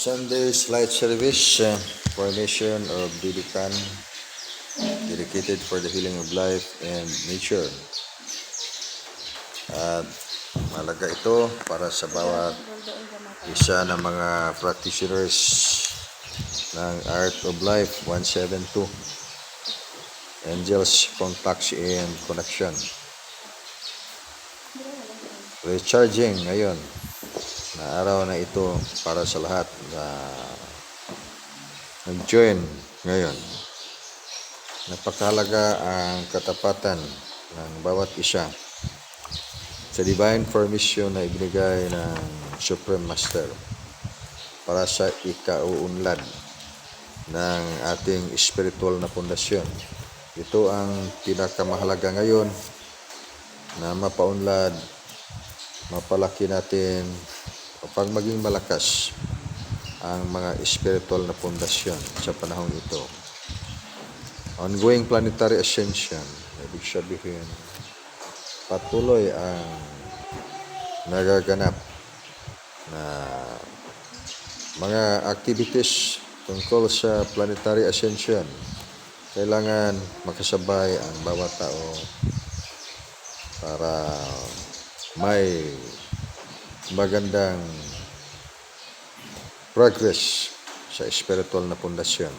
Sunday's light service, formation of Dilikan, dedicated for the healing of life and nature. At malaga ito para sa bawat isa ng mga practitioners ng Art of Life 172, Angels, Contacts, and Connection. Recharging ngayon na araw na ito para sa lahat na nag-join ngayon. Napakahalaga ang katapatan ng bawat isa sa divine permission na ibinigay ng Supreme Master para sa ikauunlad ng ating spiritual na pundasyon. Ito ang pinakamahalaga ngayon na mapaunlad, mapalaki natin upang maging malakas ang mga spiritual na pundasyon sa panahong ito. Ongoing planetary ascension, ibig sabihin, patuloy ang nagaganap na mga activities tungkol sa planetary ascension. Kailangan makasabay ang bawat tao para may magandang progress sa spiritual na pundasyon.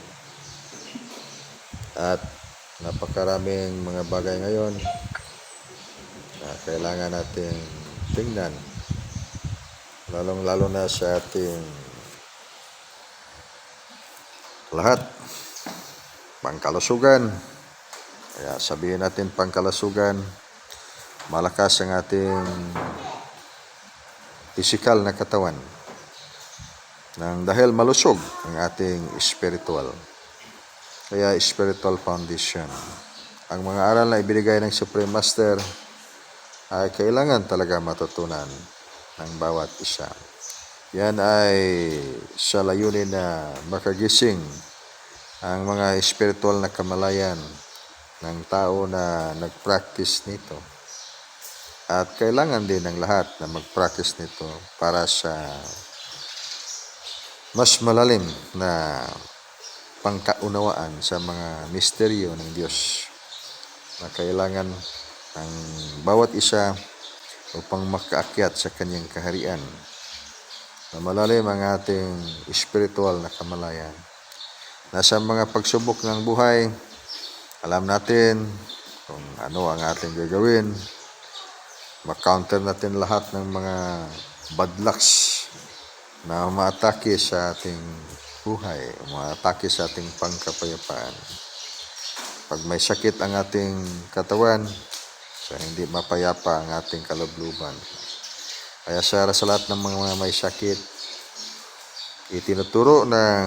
At napakaraming mga bagay ngayon na kailangan natin tingnan, lalong-lalo na sa ating lahat, pangkalusugan. Kaya sabihin natin pangkalusugan, malakas ang ating physical na katawan dahil malusog ang ating spiritual. Kaya spiritual foundation. Ang mga aral na ibinigay ng Supreme Master ay kailangan talaga matutunan ng bawat isa. Yan ay sa layunin na makagising ang mga spiritual na kamalayan ng tao na nag-practice nito. At kailangan din ng lahat na mag-practice nito para sa mas malalim na pangkaunawaan sa mga misteryo ng Diyos na kailangan ng bawat isa upang makaakyat sa kanyang kaharian na malalim ang ating spiritual na kamalayan. Nasa mga pagsubok ng buhay, alam natin kung ano ang ating gagawin, ma-counter natin lahat ng mga bad lucks na umaatake sa ating buhay, umaatake sa ating pangkapayapaan. Pag may sakit ang ating katawan, so hindi mapayapa ang ating kalubluban. Kaya sa lahat ng mga may sakit, itinuturo ng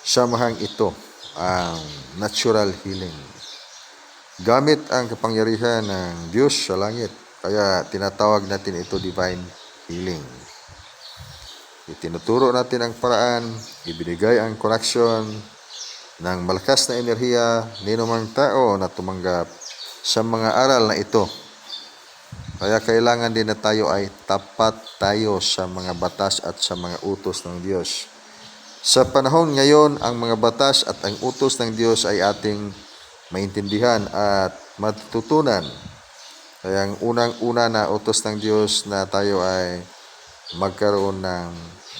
samahang ito ang natural healing. Gamit ang kapangyarihan ng Diyos sa langit. Kaya tinatawag natin ito divine healing. Itinuturo natin ang paraan, ibinigay ang connection ng malakas na enerhiya ninumang tao na tumanggap sa mga aral na ito. Kaya kailangan din na tayo ay tapat tayo sa mga batas at sa mga utos ng Diyos. Sa panahon ngayon, ang mga batas at ang utos ng Diyos ay ating maintindihan at matutunan. Kaya ang unang-una na utos ng Diyos na tayo ay magkaroon ng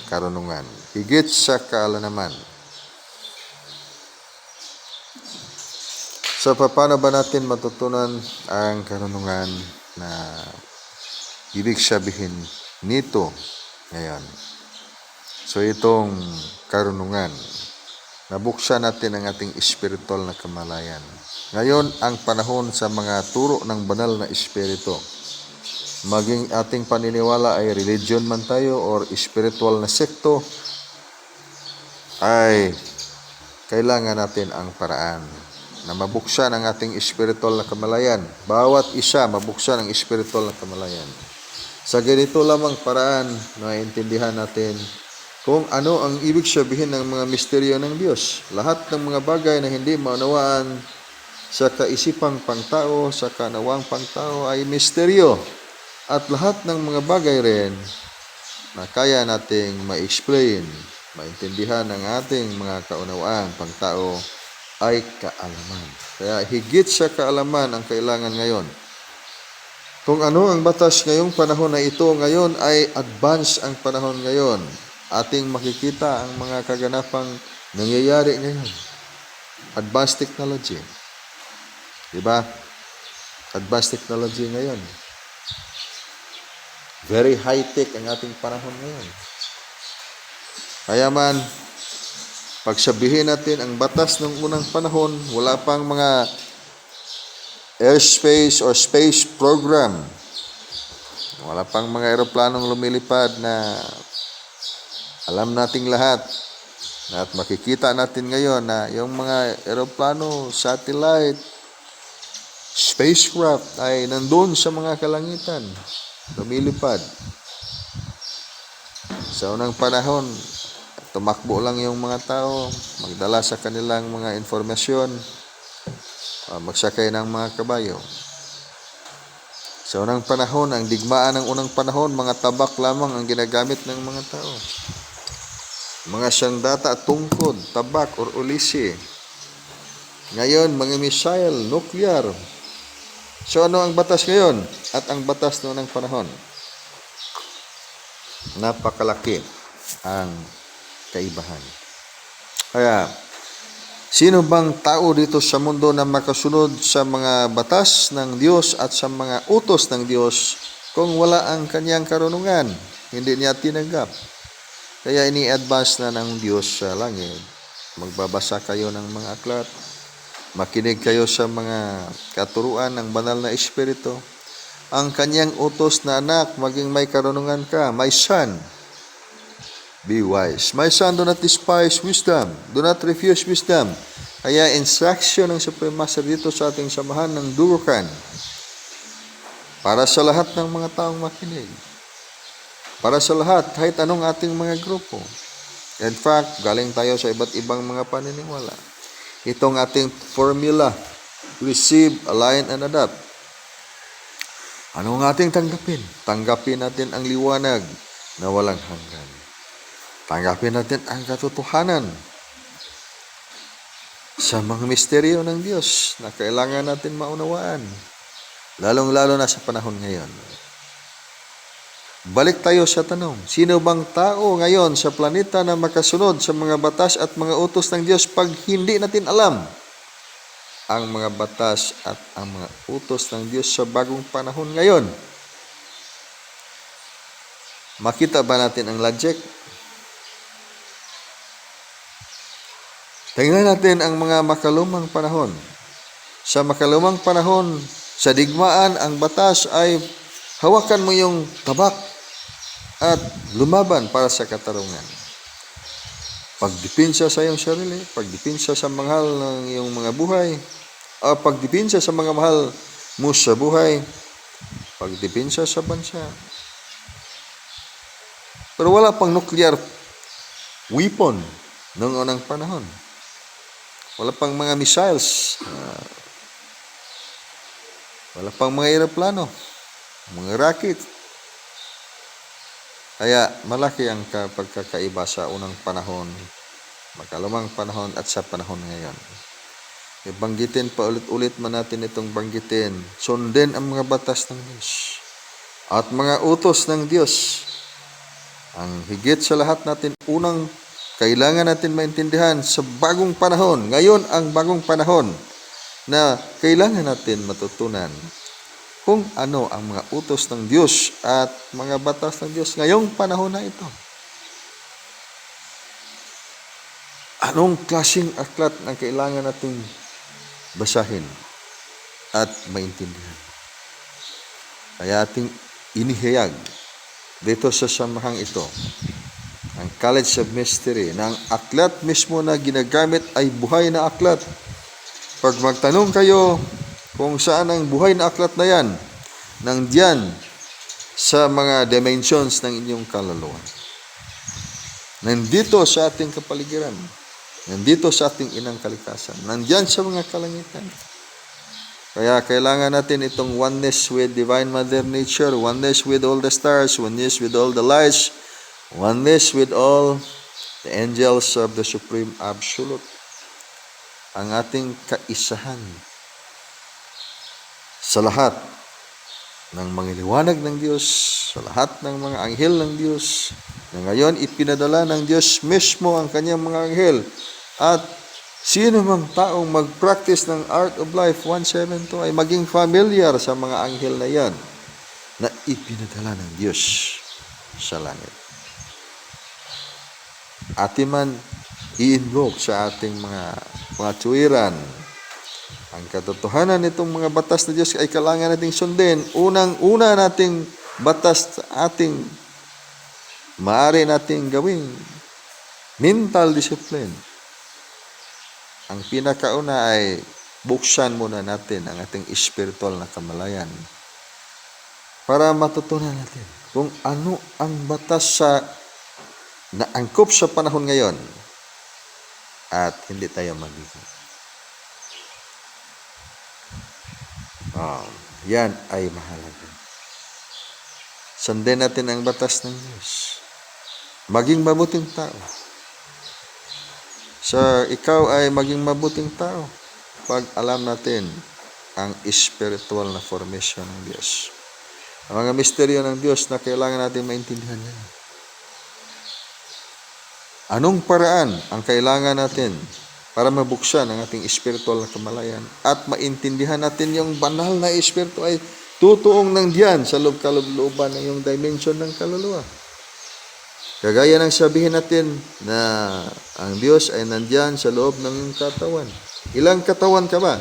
karunungan. Higit sa kaalaman. So, paano ba natin matutunan ang karunungan na ibig sabihin nito ngayon? So, itong karunungan, nabuksan natin ang ating spiritual na kamalayan. Ngayon, ang panahon sa mga turo ng banal na espiritu. Maging ating paniniwala ay religion man tayo or spiritual na sekto, ay kailangan natin ang paraan na mabuksan ang ating spiritual na kamalayan. Bawat isa mabuksan ang spiritual na kamalayan. Sa ganito lamang paraan, naiintindihan natin kung ano ang ibig sabihin ng mga misteryo ng Diyos. Lahat ng mga bagay na hindi maunawaan sa kaisipang pangtao, sa kanawang pangtao ay misteryo. At lahat ng mga bagay rin na kaya nating ma-explain, maintindihan ng ating mga kaunawaan pangtao ay kaalaman. Kaya higit sa kaalaman ang kailangan ngayon. Kung ano ang batas ngayong panahon na ito, ngayon ay advance ang panahon ngayon. Ating makikita ang mga kaganapang nangyayari ngayon. Advanced technology. Diba? Advanced technology ngayon. Very high-tech ang ating panahon ngayon. Kaya man, pagsabihin natin ang batas ng unang panahon, wala pang mga airspace or space program. Wala pang mga eroplanong lumilipad na alam nating lahat. At makikita natin ngayon na yung mga eroplano, satellite, spacecraft ay nandun sa mga kalangitan. Lumilipad. Sa unang panahon, tumakbo lang yung mga tao, magdala sa kanilang mga informasyon, magsakay ng mga kabayo. Sa unang panahon, ang digmaan ng unang panahon, mga tabak lamang ang ginagamit ng mga tao. Mga sandata at tungkod, tabak or ulisi. Ngayon, mga missile, nuclear. So ano ang batas ngayon at ang batas noon ng panahon? Napakalaki ang kaibahan. Kaya, sino bang tao dito sa mundo na makasunod sa mga batas ng Diyos at sa mga utos ng Diyos kung wala ang kanyang karunungan? Hindi niya tinanggap. Kaya ini-advance na ng Diyos sa langit. Magbabasa kayo ng mga aklat. Makinig kayo sa mga katuruan ng banal na Espiritu. Ang kanyang utos na anak, maging may karunungan ka. My son, be wise. My son, do not despise wisdom. Do not refuse wisdom. Kaya instruction ng Supreme Master dito sa ating samahan ng durukan para sa lahat ng mga taong makinig. Para sa lahat, kahit anong ating mga grupo. In fact, galing tayo sa iba't ibang mga paniniwala. Itong ating formula, receive, align, and adapt. Ano ang ating tanggapin? Tanggapin natin ang liwanag na walang hanggan. Tanggapin natin ang katotohanan sa mga misteryo ng Diyos na kailangan natin maunawaan, lalong-lalo na sa panahon ngayon. Balik tayo sa tanong, sino bang tao ngayon sa planeta na makasunod sa mga batas at mga utos ng Diyos pag hindi natin alam ang mga batas at ang mga utos ng Diyos sa bagong panahon ngayon? Makita ba natin ang logic? Tingnan natin ang mga makalumang panahon. Sa makalumang panahon, sa digmaan, ang batas ay hawakan mo yung tabak at lumaban para sa katarungan. Pagdipinsa sa iyong sarili, pagdipinsa sa mahal ng iyong mga buhay, o pagdipinsa sa mga mahal mo sa buhay, pagdipinsa sa bansa. Pero wala pang nuclear weapon noong unang panahon. Wala pang mga missiles. Wala pang mga aeroplano, mga rocket. Kaya malaki ang pagkakaiba sa unang panahon, makalumang panahon at sa panahon ngayon. Banggitin pa ulit-ulit man natin itong banggitin. Sundin ang mga batas ng Diyos at mga utos ng Diyos. Ang higit sa lahat natin, unang kailangan natin maintindihan sa bagong panahon. Ngayon ang bagong panahon na kailangan natin matutunan kung ano ang mga utos ng Diyos at mga batas ng Diyos ngayong panahon na ito. Anong klaseng aklat ang kailangan nating basahin at maintindihan? Kaya ating inihayag dito sa samahang ito ang College of Mystery na ang aklat mismo na ginagamit ay buhay na aklat. Pag magtanong kayo kung saan ang buhay na aklat na yan, nandiyan sa mga dimensions ng inyong kaluluwa. Nandito sa ating kapaligiran. Nandito sa ating inang kalikasan. Nandiyan sa mga kalangitan. Kaya kailangan natin itong oneness with Divine Mother Nature, oneness with all the stars, oneness with all the lights, Oneness with all the angels of the Supreme Absolute. Ang ating kaisahan sa lahat ng mga liwanag ng Diyos, sa lahat ng mga anghel ng Diyos, na ngayon ipinadala ng Diyos mismo ang kanyang mga anghel. At sino mang taong mag-practice ng Art of Life 172 ay maging familiar sa mga anghel na yan na ipinadala ng Diyos sa langit. Atin man i-invoke sa ating mga tuwiran. Ang katotohanan nitong mga batas na Diyos ay kailangan nating sundin. Unang-una nating batas sa ating maaari nating gawing mental discipline. Ang pinakauna ay buksan muna natin ang ating spiritual na kamalayan para matutunan natin kung ano ang batas sa naangkop sa panahon ngayon at hindi tayo mabigo. Yan ay mahalaga. Sundin natin ang batas ng Diyos. Maging mabuting tao. Ikaw ay maging mabuting tao pag alam natin ang spiritual na formation ng Diyos. Ang mga misteryo ng Diyos na kailangan natin maintindihan yan. Anong paraan ang kailangan natin para mabuksan ang ating spiritual na kamalayan at maintindihan natin yung banal na espiritu ay tutuong nandiyan sa loob-kalooban ng yung dimension ng kaluluwa. Kagaya ng sabihin natin na ang Diyos ay nandiyan sa loob ng iyong katawan. Ilang katawan ka ba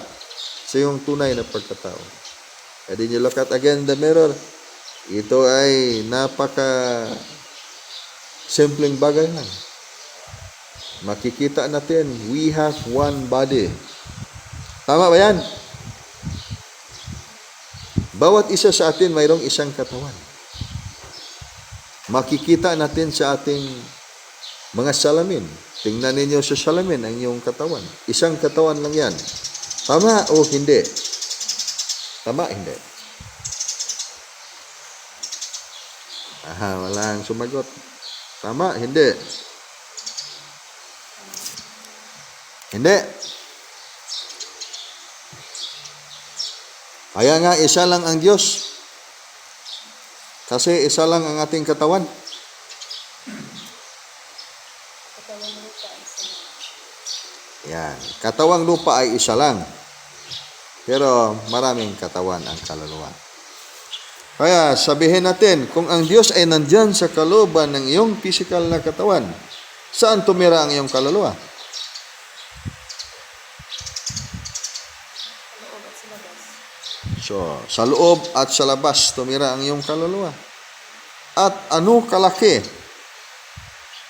sa iyong tunay na pagkatao? And then you look at again the mirror. Ito ay napaka simpleng bagay lang. Makikita natin, we have one body. Tama ba yan? Bawat isa sa atin mayroong isang katawan. Makikita natin sa ating mga salamin. Tingnan ninyo sa salamin ang iyong katawan. Isang katawan lang yan. Tama o hindi? Tama, hindi. Walang sumagot. Tama, hindi. Hindi. Kaya nga, isa lang ang Diyos. Kasi isa lang ang ating katawan. Yan. Katawang lupa ay isa lang. Pero maraming katawan ang kaluluwa. Kaya sabihin natin, kung ang Diyos ay nandyan sa kalooban ng iyong physical na katawan, saan tumira ang iyong kaluluwa? So, sa loob at sa labas tumira ang iyong kaluluwa. At ano kalaki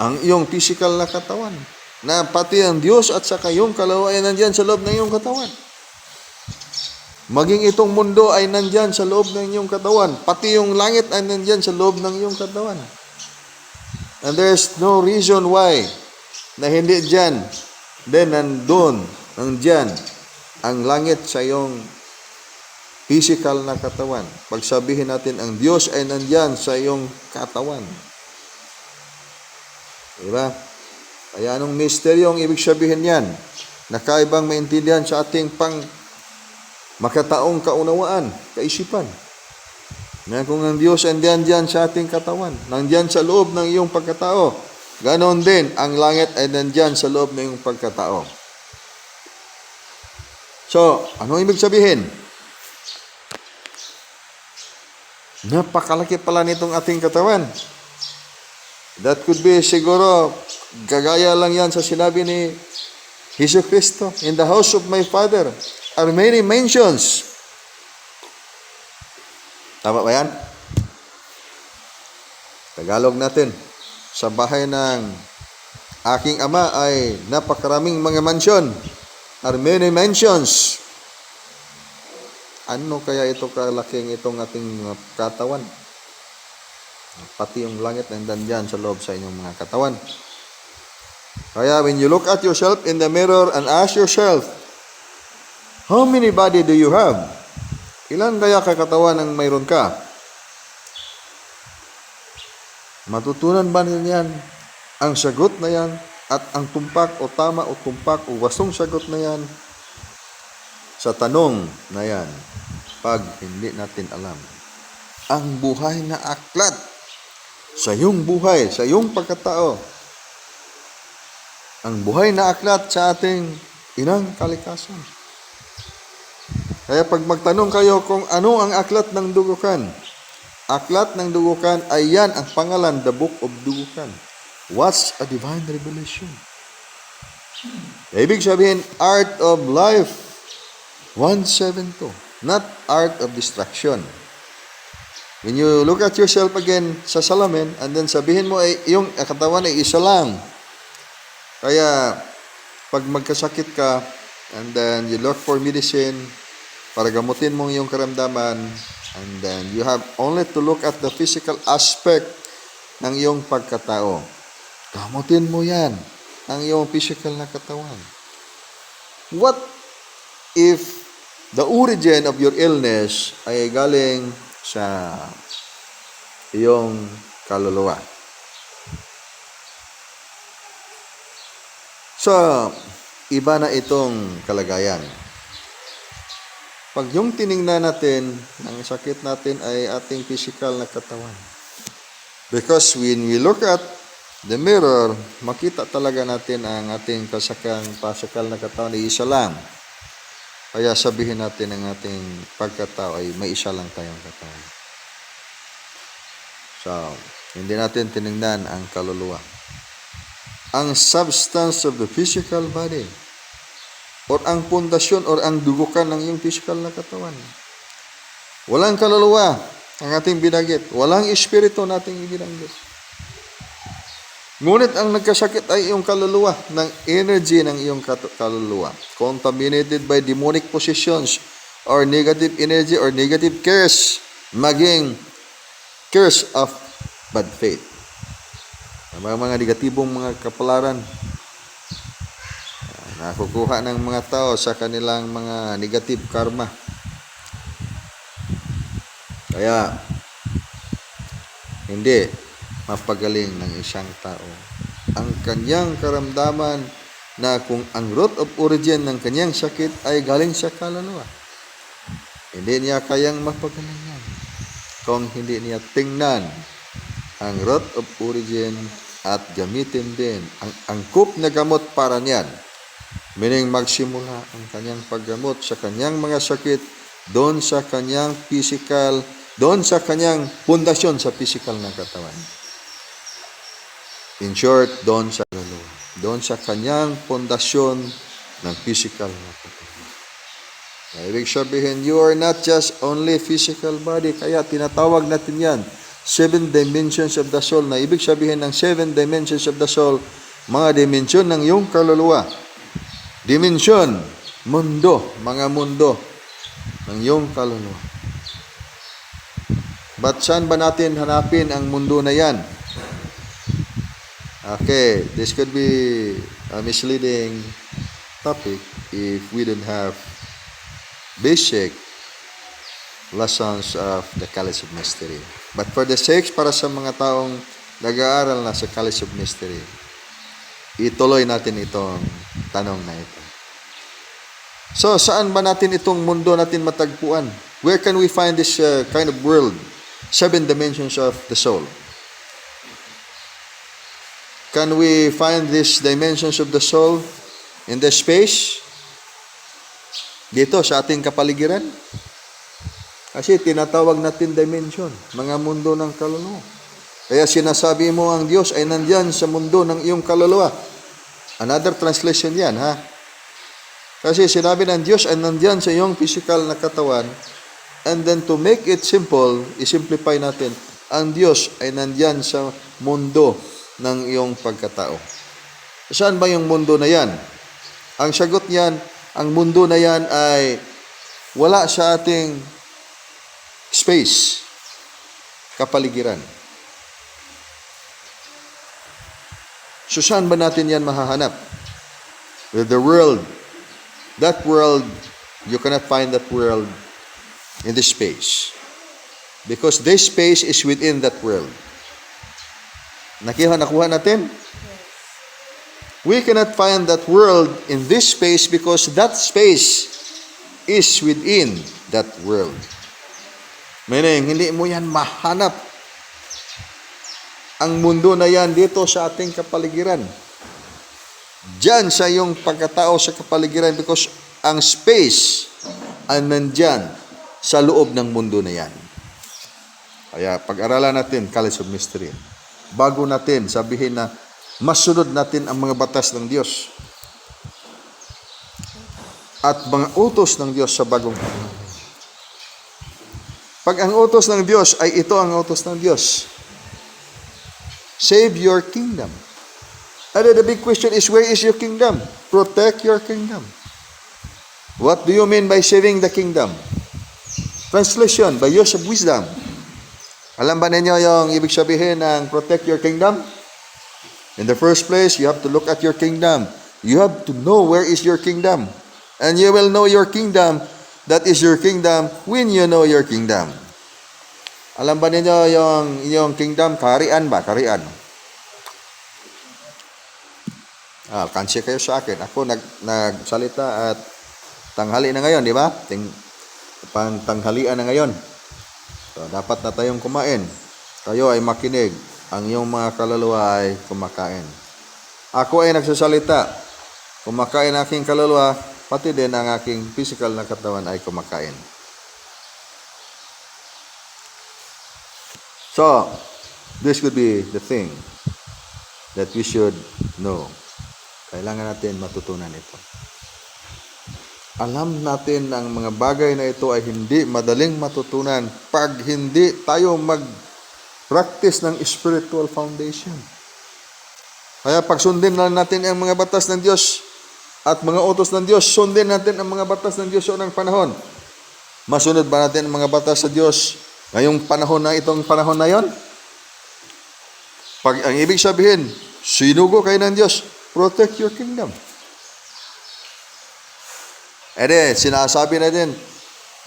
ang iyong physical na katawan? Na pati ang Diyos at saka iyong kaluluwa ay nandyan sa loob ng iyong katawan. Maging itong mundo ay nandyan sa loob ng iyong katawan. Pati yung langit ay nandyan sa loob ng iyong katawan. And there's no reason why na hindi dyan, then nandun, nandyan, ang langit sa iyong physical na katawan. Pagsabihin natin, ang Diyos ay nandyan sa iyong katawan. Diba? Kaya anong misteryo ang ibig sabihin yan? Nakaibang maintindihan sa ating makataong kaunawaan, kaisipan. Na kung ang Diyos ay nandyan sa ating katawan, nandyan sa loob ng iyong pagkatao, ganon din, ang langit ay nandyan sa loob ng iyong pagkatao. So, anong ibig sabihin? Napakalaki pala nitong ating katawan. That could be siguro, gagaya lang yan sa sinabi ni Hesus Kristo, in the house of my Father are many mansions. Tama ba yan? Tagalog natin. Sa bahay ng aking ama ay napakaraming mga mansyon. Are many mansions. Ano kaya ito kalaking itong ating katawan? Pati yung langit nandiyan sa loob sa inyong mga katawan. Kaya when you look at yourself in the mirror and ask yourself, how many body do you have? Ilan kaya kakatawan ang mayroon ka? Matutunan ba niyan ang sagot na yan at ang tumpak o tama o tumpak o wasong sagot na yan sa tanong na yan pag hindi natin alam? Ang buhay na aklat sa iyong buhay, sa iyong pagkatao. Ang buhay na aklat sa ating inang kalikasan. Kaya pag magtanong kayo kung ano ang aklat ng dugukan, aklat ng dugukan ay yan ang pangalan, the book of dugukan. What's a divine revelation? Ibig sabihin, art of life 172, not art of destruction. When you look at yourself again sa salamin and then sabihin mo ay yung katawan ay isa lang. Kaya pag magkasakit ka and then you look for medicine para gamutin mo yung karamdaman, and then you have only to look at the physical aspect ng iyong pagkatao. Gamutin mo yan, ang iyong physical na katawan. What if the origin of your illness ay galing sa iyong kaluluwa? So, iba na itong kalagayan. Pag yung tiningnan natin, ang sakit natin ay ating physical na katawan. Because when we look at the mirror, makita talaga natin ang ating pasakal na katawan ay isa lang. Kaya sabihin natin ang ating pagkatao ay may isa lang tayong katawan. So, hindi natin tiningnan ang kaluluwa. Ang substance of the physical body, or ang pundasyon or ang dugukan ng iyong physical na katawan. Walang kaluluwa ang ating binanggit. Walang espiritu nating ibinanggit. Ngunit ang nagkasakit ay iyong kaluluwa, ng energy ng iyong kaluluwa. Contaminated by demonic possessions or negative energy or negative curse, maging curse of bad faith. Mga negatibong mga kapalaran nakukuha ng mga tao sa kanilang mga negative karma. Kaya, hindi mapagaling ng isang tao ang kanyang karamdaman na kung ang root of origin ng kanyang sakit ay galing sa kaluluwa. Hindi niya kayang mapagaling yan kung hindi niya tingnan ang root of origin at gamitin din ang angkop na gamot para niyan. Meaning magsimula ang kanyang paggamot sa kanyang mga sakit doon sa kanyang physical, doon sa kanyang pundasyon sa physical na katawan. In short, doon sa kaluluwa, doon sa kanyang pundasyon ng physical na katawan. Ibig sabihin, you are not just only physical body, kaya tinatawag natin yan 7 dimensions of the soul, na ibig sabihin ng 7 dimensions of the soul, mga dimensyon ng iyong kaluluwa. Dimensyon, mundo, mga mundo ng iyong kaluluwa. But saan ba natin hanapin ang mundo na yan? Okay, this could be a misleading topic if we don't have basic lessons of the College of Mystery. But for the sake, para sa mga taong nag-aaral na sa College of Mystery, ituloy natin itong tanong na ito. So, saan ba natin itong mundo natin matagpuan? Where can we find this kind of world? 7 dimensions of the soul. Can we find these dimensions of the soul in the space? Dito, sa ating kapaligiran? Kasi tinatawag natin dimension, mga mundo ng kaluluwa. Kaya sinasabi mo ang Diyos ay nandyan sa mundo ng iyong kaluluwa. Another translation yan, ha? Kasi sinabi ng Diyos ay nandyan sa iyong physical na katawan. And then to make it simple, isimplify natin, ang Diyos ay nandyan sa mundo ng iyong pagkatao. Saan ba yung mundo na yan? Ang sagot niyan, ang mundo na yan ay wala sa ating space, kapaligiran. So saan ba natin yan mahahanap? With the world. That world, you cannot find that world in this space. Because this space is within that world. Nakuha natin? We cannot find that world in this space because that space is within that world. Meaning, hindi mo yan mahanap. Ang mundo na yan dito sa ating kapaligiran. Diyan sa iyong pagkatao sa kapaligiran because ang space ay nandyan sa loob ng mundo na yan. Kaya pag-aralan natin College of Mystery. Bago natin sabihin na masunod natin ang mga batas ng Diyos at mga utos ng Diyos sa bagong panahon. Pag ang utos ng Diyos ay ito ang utos ng Diyos, save your kingdom. And the big question is, where is your kingdom? Protect your kingdom. What do you mean by saving the kingdom? Translation, by use of wisdom. Alam ba ninyo yung ibig sabihin ng protect your kingdom? In the first place, you have to look at your kingdom. You have to know where is your kingdom. And you will know your kingdom, that is your kingdom, when you know your kingdom. Alam ba ninyo yung inyong kingdom, kaharian ba? Kaharian. Kansi kayo sa akin. Ako nagsalita at tanghali na ngayon, di ba? Tanghalian na ngayon. So, dapat na tayong kumain. Kayo ay makinig. Ang iyong mga kaluluwa ay kumakain. Ako ay nagsasalita. Kumakain ang aking kaluluwa, pati din ang aking physical na katawan ay kumakain. So, this could be the thing that we should know. Kailangan natin matutunan ito. Alam natin ang mga bagay na ito ay hindi madaling matutunan pag hindi tayo practice ng spiritual foundation. Kaya pag sundin lang natin ang mga batas ng Diyos at mga utos ng Diyos, sundin natin ang mga batas ng Diyos sa unang panahon. Masunod ba natin ang mga batas sa Diyos ngayong panahon na itong panahon na yon? Pag ang ibig sabihin, sinugo kayo ng Diyos, protect your kingdom. Sinasabi natin,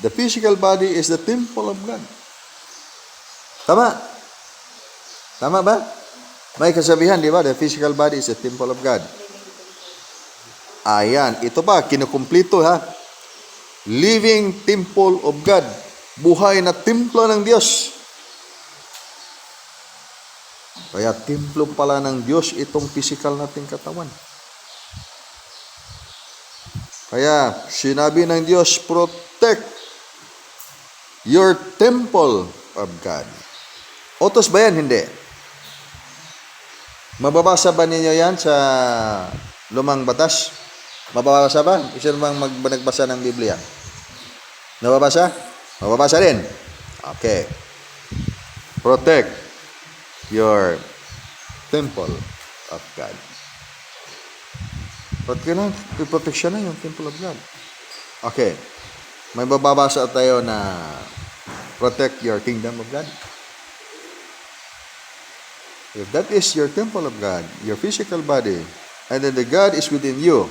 the physical body is the temple of God. Tama? Tama ba? May kasabihan, di ba? The physical body is the temple of God. Ayan. Ito ba? Kinukumplito ha? Living temple of God. Buhay na templo ng Diyos. Kaya templo pala ng Diyos itong physical nating katawan. Kaya sinabi ng Diyos, protect your temple of God. Utos ba yan? Hindi. Mababasa ba ninyo yan sa lumang batas? Mababasa ba? Isa namang nagbasa ng Biblia. Nababasa? Mababasa rin? Okay. Protect your temple of God. But kailangan protection na yung temple of God. Okay. May bababasa tayo na protect your kingdom of God. If that is your temple of God, your physical body, and then the God is within you,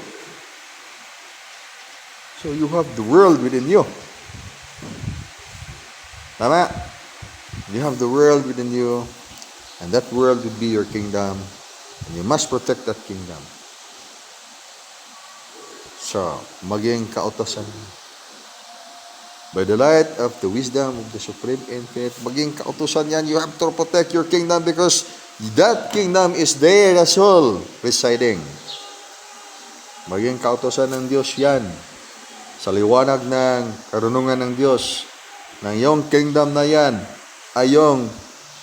so you have the world within you. Tama? You have the world within you, and that world will be your kingdom, and you must protect that kingdom. So, maging kautosan. By the light of the wisdom of the Supreme Infinite, maging kautosan yan, you have to protect your kingdom because that kingdom is there as all residing. Maging kautosan ng Diyos yan. Sa liwanag ng karunungan ng Diyos, ng iyong kingdom na yan ay iyong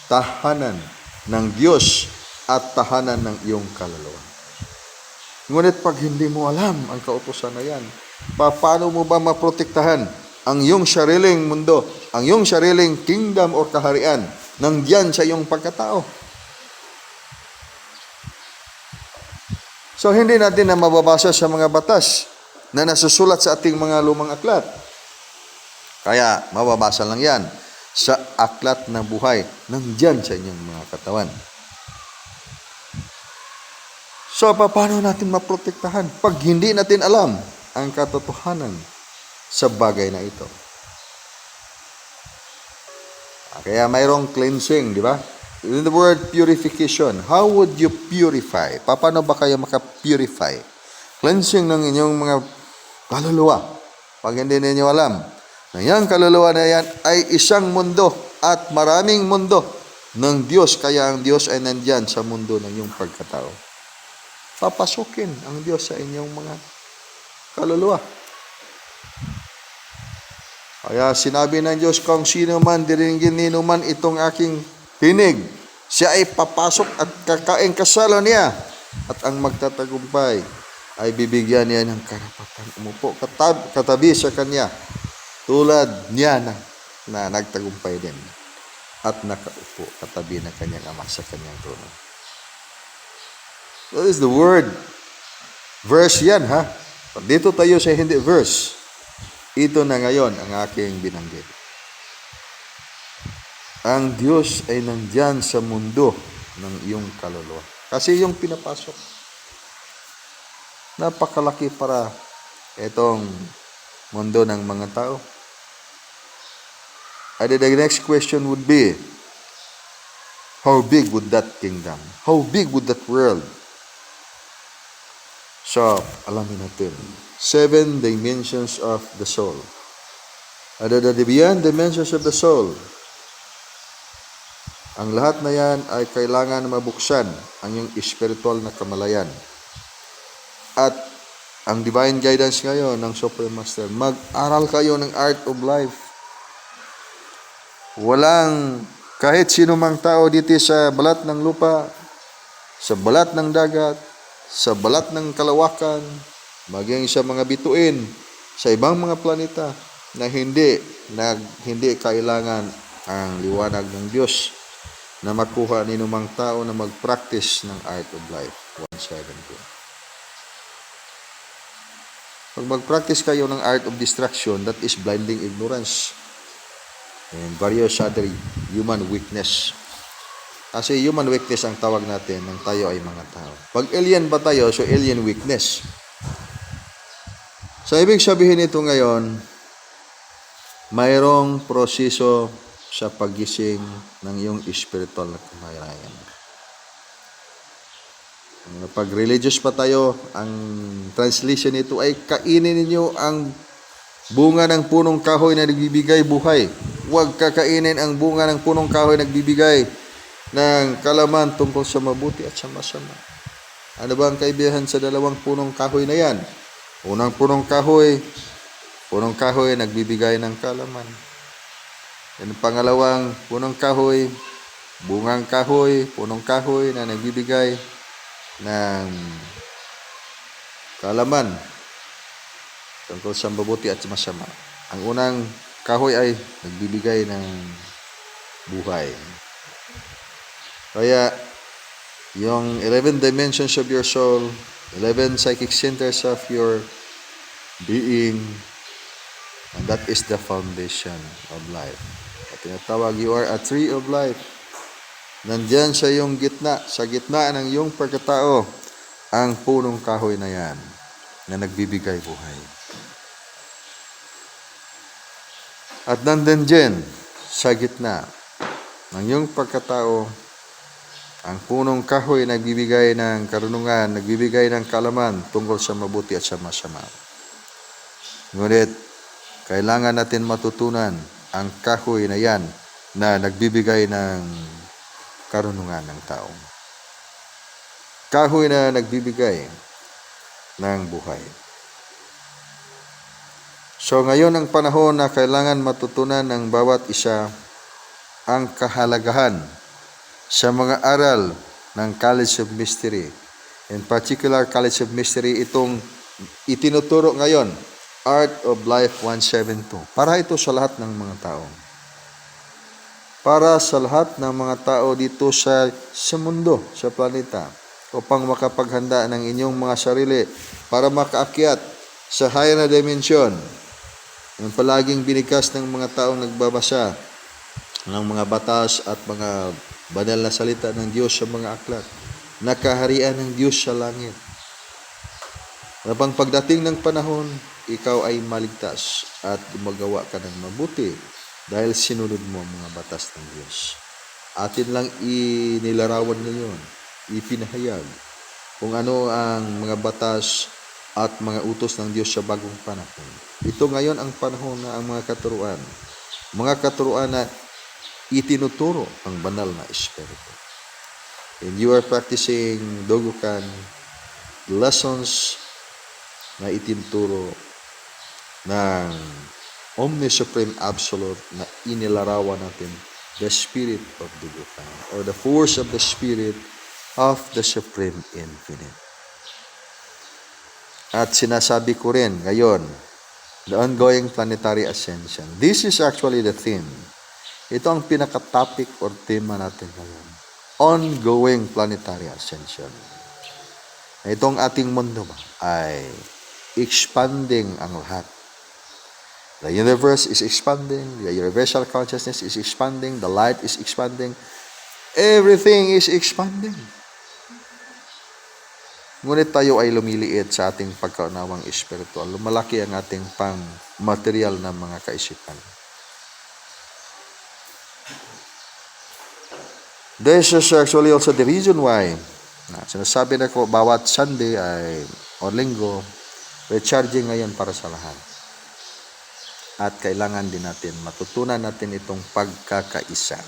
tahanan ng Diyos at tahanan ng iyong kaluluwa. Ngunit pag hindi mo alam ang kautosan na yan, paano mo ba maprotektahan ang iyong sariling mundo, ang iyong sariling kingdom o kaharian nang diyan sa iyong pagkatao? So, hindi natin na mababasa sa mga batas na nasusulat sa ating mga lumang aklat. Kaya, mababasa lang yan sa aklat ng buhay nang diyan sa inyong mga katawan. So, paano natin maprotektahan pag hindi natin alam ang katotohanan sa bagay na ito? Kaya mayroong cleansing, di ba? In the word purification, how would you purify? Paano ba kayo maka-purify? Cleansing ng inyong mga kaluluwa. Pag hindi ninyo alam, na yung kaluluwa na yan ay isang mundo at maraming mundo ng Diyos. Kaya ang Diyos ay nandyan sa mundo ng iyong pagkatao. Papasukin ang Diyos sa inyong mga kaluluwa. Kaya sinabi ng Diyos, kung sino man diringgin nino man itong aking tinig, siya ay papasok at kakain kasalo niya. At ang magtatagumpay ay bibigyan niya ng karapatan umupo katabi sa kanya, tulad niya na nagtagumpay din at nakaupo katabi ng kanyang ama sa kanyang trono. That is the word. Verse yan, ha? Dito tayo sa hindi verse. Ito na ngayon ang aking binanggit. Ang Diyos ay nandyan sa mundo ng iyong kaluluwa. Kasi yung pinapasok, napakalaki para itong mundo ng mga tao. And the next question would be, how big would that kingdom? How big would that world? So, alamin natin. 7 dimensions of the soul. Ano na beyond dimensions of the soul? Ang lahat na yan ay kailangan mabuksan ang iyong spiritual na kamalayan. At ang divine guidance ngayon ng Supreme Master, mag-aral kayo ng art of life. Walang kahit sino mang tao dito sa balat ng lupa, sa balat ng dagat, sa balat ng kalawakan, maging sa mga bituin, sa ibang mga planeta na hindi kailangan ang liwanag ng Diyos na makuha ni numang tao na mag-practice ng art of life. 172. Pag mag-practice kayo ng art of distraction, that is blinding ignorance and various other human weakness. Kasi human weakness ang tawag natin nang tayo ay mga tao. Pag alien ba tayo, so alien weakness. So, ibig sabihin ito ngayon, mayroong proseso sa paggising ng iyong spiritual na kamalayan. Pag religious pa tayo, ang translation nito ay kainin ninyo ang bunga ng punong kahoy na nagbibigay buhay. Huwag kakainin ang bunga ng punong kahoy na nagbibigay ng kalaman tungkol sa mabuti at sa masama. Ano ba ang kaibahan sa dalawang punong kahoy na yan? Unang punong kahoy nagbibigay ng kalaman. Yan ang pangalawang punong kahoy, bungang kahoy, punong kahoy na nagbibigay ng kalaman tungkol sa mabuti at masama. Ang unang kahoy ay nagbibigay ng buhay. Kaya, yung 11 dimensions of your soul, 11 psychic centers of your being, and that is the foundation of life. At tinatawag, you are a tree of life. Nandyan sa iyong gitna, sa gitna ng iyong pagkatao, ang punong kahoy na yan, na nagbibigay buhay. At nandyan dyan, sa gitna ng iyong pagkatao, ang punong kahoy nagbibigay ng karunungan, nagbibigay ng kalaman tungkol sa mabuti at sa masama. Ngunit, kailangan natin matutunan ang kahoy na yan na nagbibigay ng karunungan ng tao. Kahoy na nagbibigay ng buhay. So ngayon ang panahon na kailangan matutunan ng bawat isa ang kahalagahan sa mga aral ng College of Mystery. In particular, College of Mystery, itong itinuturo ngayon, Art of Life 172. Para ito sa lahat ng mga tao. Para sa lahat ng mga tao dito sa mundo, sa planeta, upang makapaghanda ng inyong mga sarili para makaakyat sa higher na dimension. Yung palaging binigas ng mga taong nagbabasa ng mga batas at mga banal na salita ng Diyos sa mga aklat. Nakaharian ng Diyos sa langit. Napang pagdating ng panahon, ikaw ay maligtas at gumagawa ka ng mabuti dahil sinunod mo ang mga batas ng Diyos. Atin lang inilarawan ngayon, ipinahayag kung ano ang mga batas at mga utos ng Diyos sa bagong panahon. Ito ngayon ang panahon na ang mga katuruan na itinuturo ang banal na Espiritu. And you are practicing Dogokan lessons na itinuturo ng Omni Supreme Absolute na inilarawan natin, the Spirit of Dogokan, or the force of the Spirit of the Supreme Infinite. At sinasabi ko rin ngayon, the ongoing planetary ascension. This is actually the theme. Ito ang pinaka-topic or tema natin ngayon. Ongoing planetary ascension. Itong ating mundo ba ay expanding ang lahat. The universe is expanding, the universal consciousness is expanding, the light is expanding, everything is expanding. Ngunit tayo ay lumiliit sa ating pagkaunawang espiritual. Lumalaki ang ating pang-material na mga kaisipan. This is actually also the reason why sinasabi na ko bawat Sunday o linggo, recharging ngayon para sa lahat. At kailangan din natin, matutunan natin itong pagkakaisa.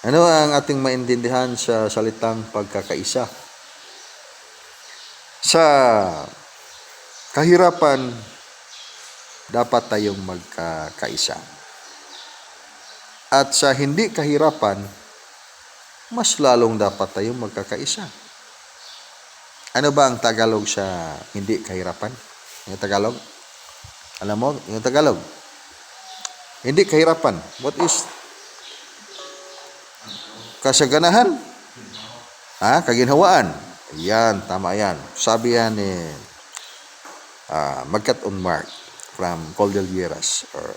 Ano ang ating maintindihan sa salitang pagkakaisa? Sa kahirapan, dapat tayong magkakaisa. At sa hindi kahirapan, mas lalong dapat tayong magkakaisa. Ano ba ang Tagalog sa hindi kahirapan? Yung Tagalog? Alam mo, yung Tagalog? Hindi kahirapan. What is? Kasaganahan? Kaginhawaan. Yan, tama yan. Sabi yan ni Magkat on Mark from Cordilleras or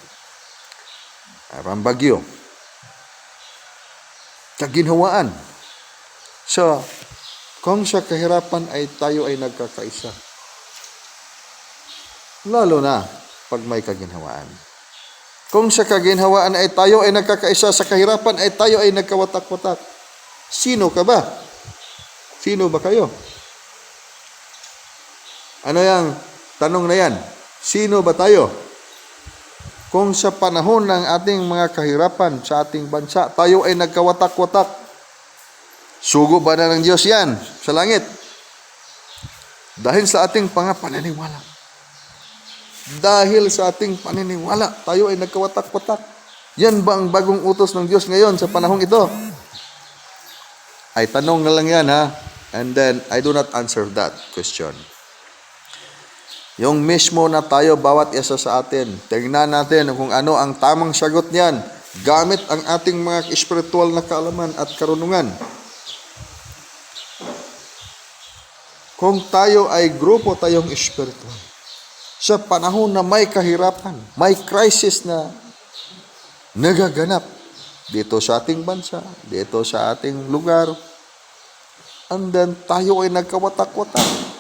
from Baguio. Kaginhawaan. So, kung sa kahirapan ay tayo ay nagkakaisa, lalo na pag may kaginhawaan. Kung sa kaginhawaan ay tayo ay nagkakaisa, sa kahirapan ay tayo ay nagkawatak-watak, sino ka ba? Sino ba kayo? Ano yung tanong na yan? Sino ba tayo? Kung sa panahon ng ating mga kahirapan sa ating bansa, tayo ay nagkawatak-watak, sugo ba na ng Diyos yan sa langit? Dahil sa ating paniniwala. Dahil sa ating paniniwala, tayo ay nagkawatak-watak. Yan ba ang bagong utos ng Diyos ngayon sa panahong ito? Ay tanong na lang yan, ha? And then, I do not answer that question. Yung mismo na tayo, bawat isa sa atin, tingnan natin kung ano ang tamang sagot niyan, gamit ang ating mga espiritual na kaalaman at karunungan. Kung tayo ay grupo tayong espiritual, sa panahon na may kahirapan, may crisis na nagaganap dito sa ating bansa, dito sa ating lugar, and then tayo ay nagkawatak-watak.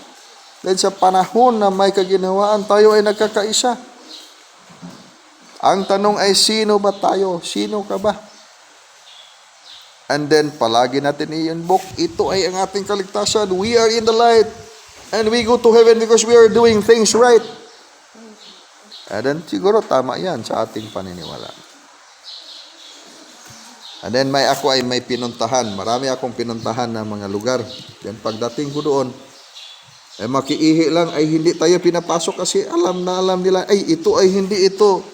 Then sa panahon na may kaginhawaan, tayo ay nagkakaisa. Ang tanong ay, sino ba tayo? Sino ka ba? And then palagi natin i-invoke, ito ay ang ating kaligtasan. We are in the light. And we go to heaven because we are doing things right. And then siguro tama yan sa ating paniniwala. And then ako ay may pinuntahan. Marami akong pinuntahan ng mga lugar. Then pagdating ko doon, makiihi lang ay hindi tayo pinapasok kasi alam nila, ay ito ay hindi ito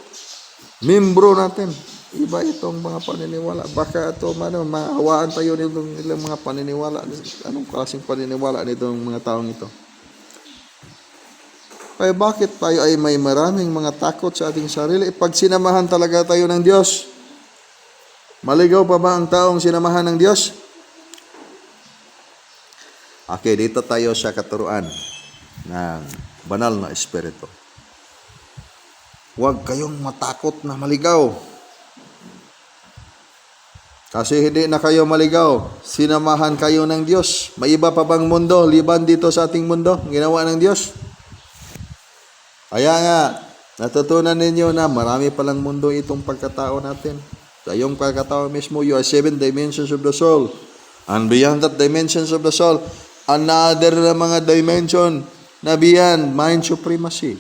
membro natin. Iba itong mga paniniwala. Baka ito, mahawaan tayo nilang mga paniniwala. Anong klaseng paniniwala nitong mga taong ito? Kaya bakit tayo ay may maraming mga takot sa ating sarili? Pag sinamahan talaga tayo ng Diyos, maligaw pa ba ang taong sinamahan ng Diyos? Okay, dito tayo sa katuruan ng banal na espiritu. Huwag kayong matakot na maligaw. Kasi hindi na kayo maligaw. Sinamahan kayo ng Diyos. May iba pa bang mundo liban dito sa ating mundo? Ginawa ng Diyos. Kaya nga, natutunan ninyo na marami palang mundo itong pagkatao natin. Sa iyong pagkatao mismo, you are 7 dimensions of the soul. And beyond that dimensions of the soul, another na mga dimension na beyond mind supremacy.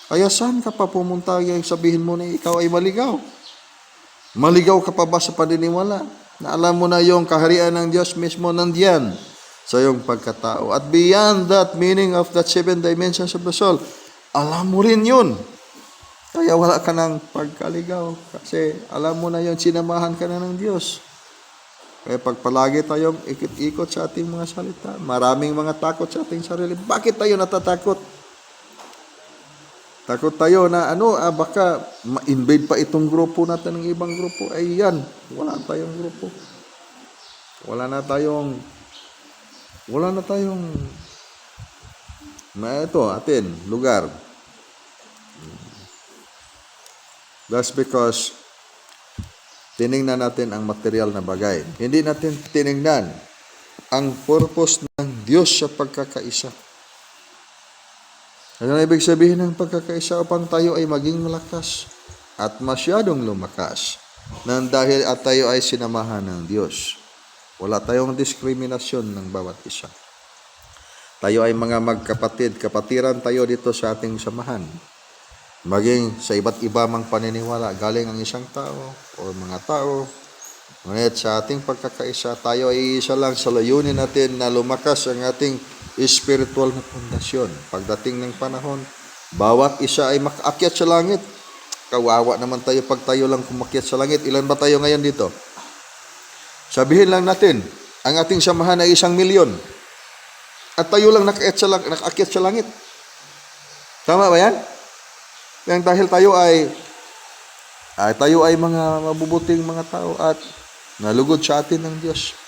Kaya saan ka pa pumunta yung sabihin mo na ikaw ay maligaw? Maligaw ka pa ba sa paniniwala? Na alam mo na yung kaharian ng Diyos mismo nandiyan sa iyong pagkatao. At beyond that meaning of that 7 dimensions of the soul, alam mo rin yun. Kaya wala ka ng pagkaligaw kasi alam mo na yun, sinamahan ka na ng Diyos. Kaya pag palagi tayong ikot-ikot sa ating mga salita, maraming mga takot sa ating sarili. Bakit tayo natatakot? Takot tayo na baka ma-invade pa itong grupo natin ng ibang grupo. Ay yan, wala tayong grupo. Wala na tayong lugar. That's because tiningnan natin ang material na bagay. Hindi natin tiningnan ang purpose ng Diyos sa pagkakaisa. Ano ibig sabihin ng pagkakaisa? Upang tayo ay maging malakas at masyadong lumakas nang dahil at tayo ay sinamahan ng Diyos. Wala tayong diskriminasyon ng bawat isa. Tayo ay mga magkapatid, kapatiran tayo dito sa ating samahan. Maging sa iba't iba mang paniniwala, galing ang isang tao o mga tao. Ngunit sa ating pagkakaisa, tayo ay isa lang sa layunin natin na lumakas ang ating spiritual na pundasyon. Pagdating ng panahon, bawat isa ay makaakyat sa langit. Kawawa naman tayo pag tayo lang kumakyat sa langit. Ilan ba tayo ngayon dito? Sabihin lang natin, ang ating samahan ay 1,000,000. At tayo lang nakaakyat sa langit. Tama ba yan? Yang dahil tayo ay mga mabubuting mga tao at nalugod sa atin ng Diyos.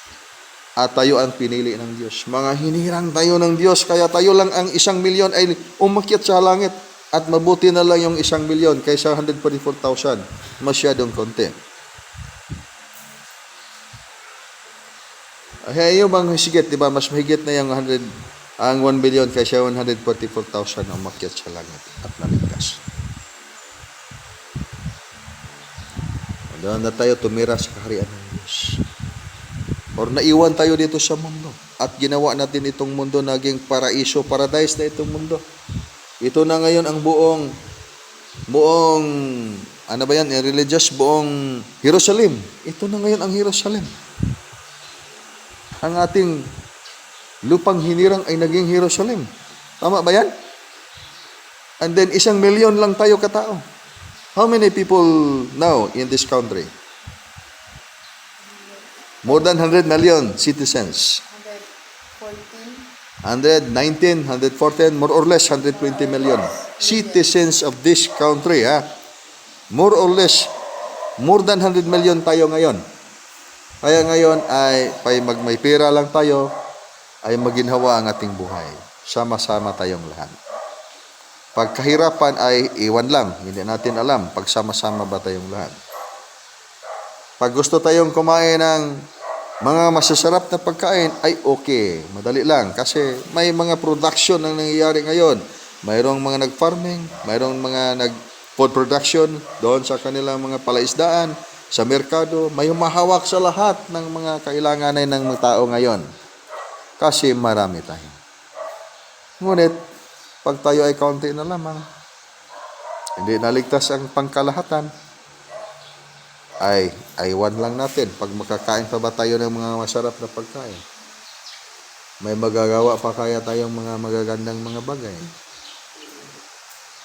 At tayo ang pinili ng Diyos. Mga hinirang tayo ng Diyos, kaya tayo lang ang 1,000,000 ay umakyat sa langit. At mabuti na lang yung 1,000,000 kaysa 144,000. Masyadong konti. Ay, yung bang higit, di ba? Mas mahigit na yung 1,000,000 kaysa 144,000 na umakyat sa langit at naligtas. Doon na tayo tumira sa kaharian ng Diyos. Or naiwan tayo dito sa mundo. At ginawa natin itong mundo naging paraiso, paradise na itong mundo. Ito na ngayon ang buong religious, buong Jerusalem. Ito na ngayon ang Jerusalem. Ang ating lupang hinirang ay naging Jerusalem. Tama ba yan? And then 1,000,000 lang tayo katao. How many people now in this country? More than 100 million citizens. 119, 114, more or less 120 million citizens of this country. More or less, more than 100 million tayo ngayon. Kaya ngayon ay may pera lang tayo, ay maginhawa ang ating buhay. Sama-sama tayong lahat. Pagkahirapan ay iwan lang. Hindi natin alam pagsama-sama ba tayong lahat. Pag gusto tayong kumain ng mga masasarap na pagkain, ay okay. Madali lang. Kasi may mga production ang nangyayari ngayon. Mayroong mga nag-farming, mayroong mga nag-food production doon sa kanilang mga palaisdaan, sa merkado. May humahawak sa lahat ng mga kailanganin ng mga tao ngayon. Kasi marami tayo. Ngunit, pag tayo ay kaunti na lamang, hindi naligtas ang pangkalahatan, ay iwan lang natin. Pag makakain pa ba tayo ng mga masarap na pagkain? May magagawa pa kaya tayong mga magagandang mga bagay?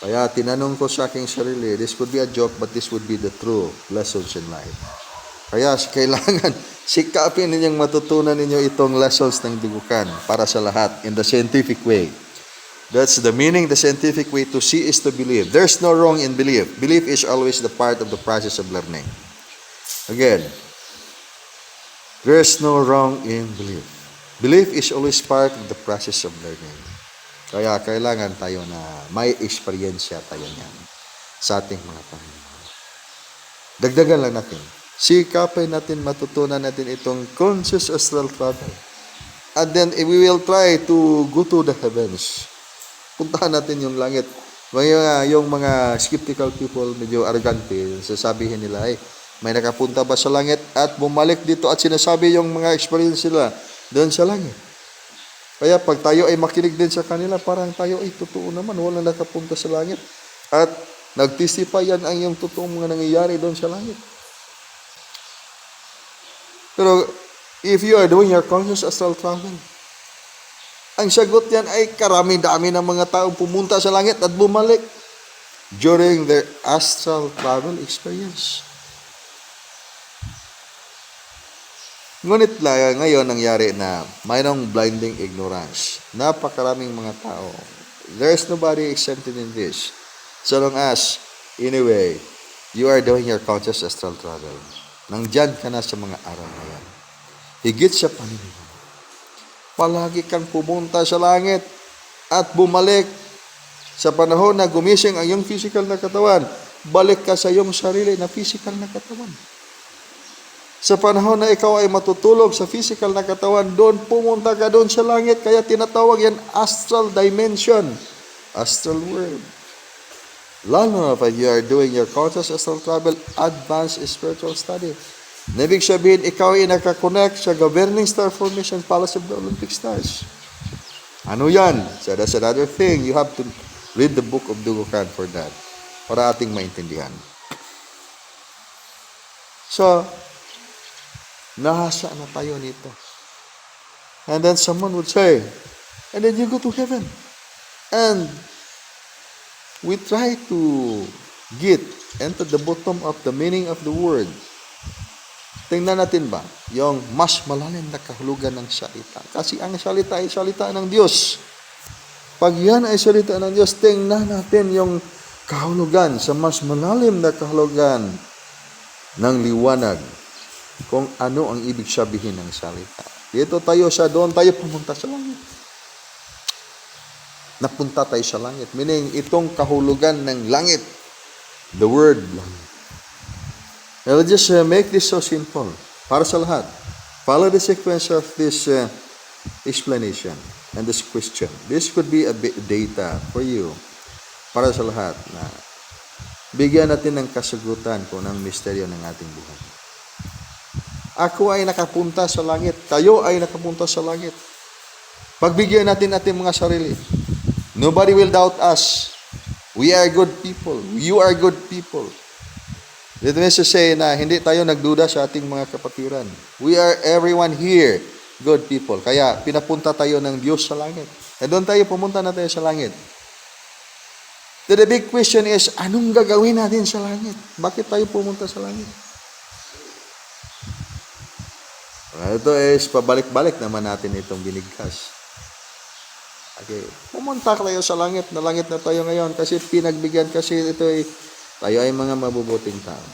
Kaya tinanong ko sa aking sarili, this could be a joke, but this would be the true lessons in life. Kaya kailangan sikapin ninyong matutunan ninyo itong lessons ng dugukan para sa lahat in the scientific way. That's the meaning. The scientific way to see is to believe. There's no wrong in belief. Belief is always the part of the process of learning. Again, there's no wrong in belief. Belief is always part of the process of learning. Kaya kailangan tayo na may eksperyensya tayo niyan sa ating mga Panginoon. Dagdagan lang natin. Sikapin natin, matutunan natin itong conscious astral travel. And then we will try to go to the heavens. Puntahan natin yung langit. Yung mga skeptical people, medyo arrogante, sasabihin nila, May nakapunta ba sa langit at bumalik dito at sinasabi yung mga experience sila doon sa langit. Kaya pag tayo ay makinig din sa kanila, parang tayo ay totoo naman, walang nakapunta sa langit. At nagtisipay yan ang yung totoong mga nangyayari doon sa langit. Pero if you are doing your conscious astral travel, ang sagot yan ay karami-dami ng mga taong pumunta sa langit at bumalik during their astral travel experience. Ngunit ngayon nangyari na mayroong blinding ignorance. Napakaraming mga tao. There's nobody exempted in this. So long as, anyway, you are doing your conscious astral travel. Nandyan ka na sa mga araw na yan. Higit sa paniniwala. Palagi kang pumunta sa langit at bumalik sa panahon na gumising ang iyong physical na katawan. Balik ka sa iyong sarili na physical na katawan. Sa panahon na ikaw ay matutulog sa physical na katawan, doon pumunta ka doon sa langit. Kaya tinatawag yan astral dimension, astral world. Lalo na pag you are doing your conscious astral travel, advanced spiritual study. Ibig sabihin, ikaw ay nakakonect sa governing star formation palace of the Olympic stars. Ano yan? So that's another thing. You have to read the book of Dugukan for that. Para ating maintindihan. So, nahasa na tayo nito. And then someone would say, and then you go to heaven. And we try to get into the bottom of the meaning of the word. Tingnan natin ba yung mas malalim na kahulugan ng salita? Kasi ang salita ay salita ng Diyos. Pag yan ay salita ng Diyos, tingnan natin yung kahulugan sa mas malalim na kahulugan ng liwanag kung ano ang ibig sabihin ng salita. Dito tayo doon tayo pumunta sa langit. Napunta tayo sa langit. Meaning, itong kahulugan ng langit. The word langit. Now, let's just make this so simple. Para sa lahat. Follow the sequence of this explanation and this question. This could be a data for you. Para sa lahat na bigyan natin ng kasagutan kung ang misteryo ng ating buhay. Ako ay nakapunta sa langit. Tayo ay nakapunta sa langit. Pagbigyan natin ating mga sarili. Nobody will doubt us. We are good people. You are good people. It means to say na hindi tayo nagduda sa ating mga kapatiran. We are everyone here good people. Kaya pinapunta tayo ng Diyos sa langit. E doon tayo pumunta na tayo sa langit. The big question is, anong gagawin natin sa langit? Bakit tayo pumunta sa langit? Ito is pabalik-balik naman natin itong binigkas. Okay. Pumunta tayo sa langit. Na langit na tayo ngayon kasi pinagbigyan kasi ito ay tayo ay mga mabubuting tao.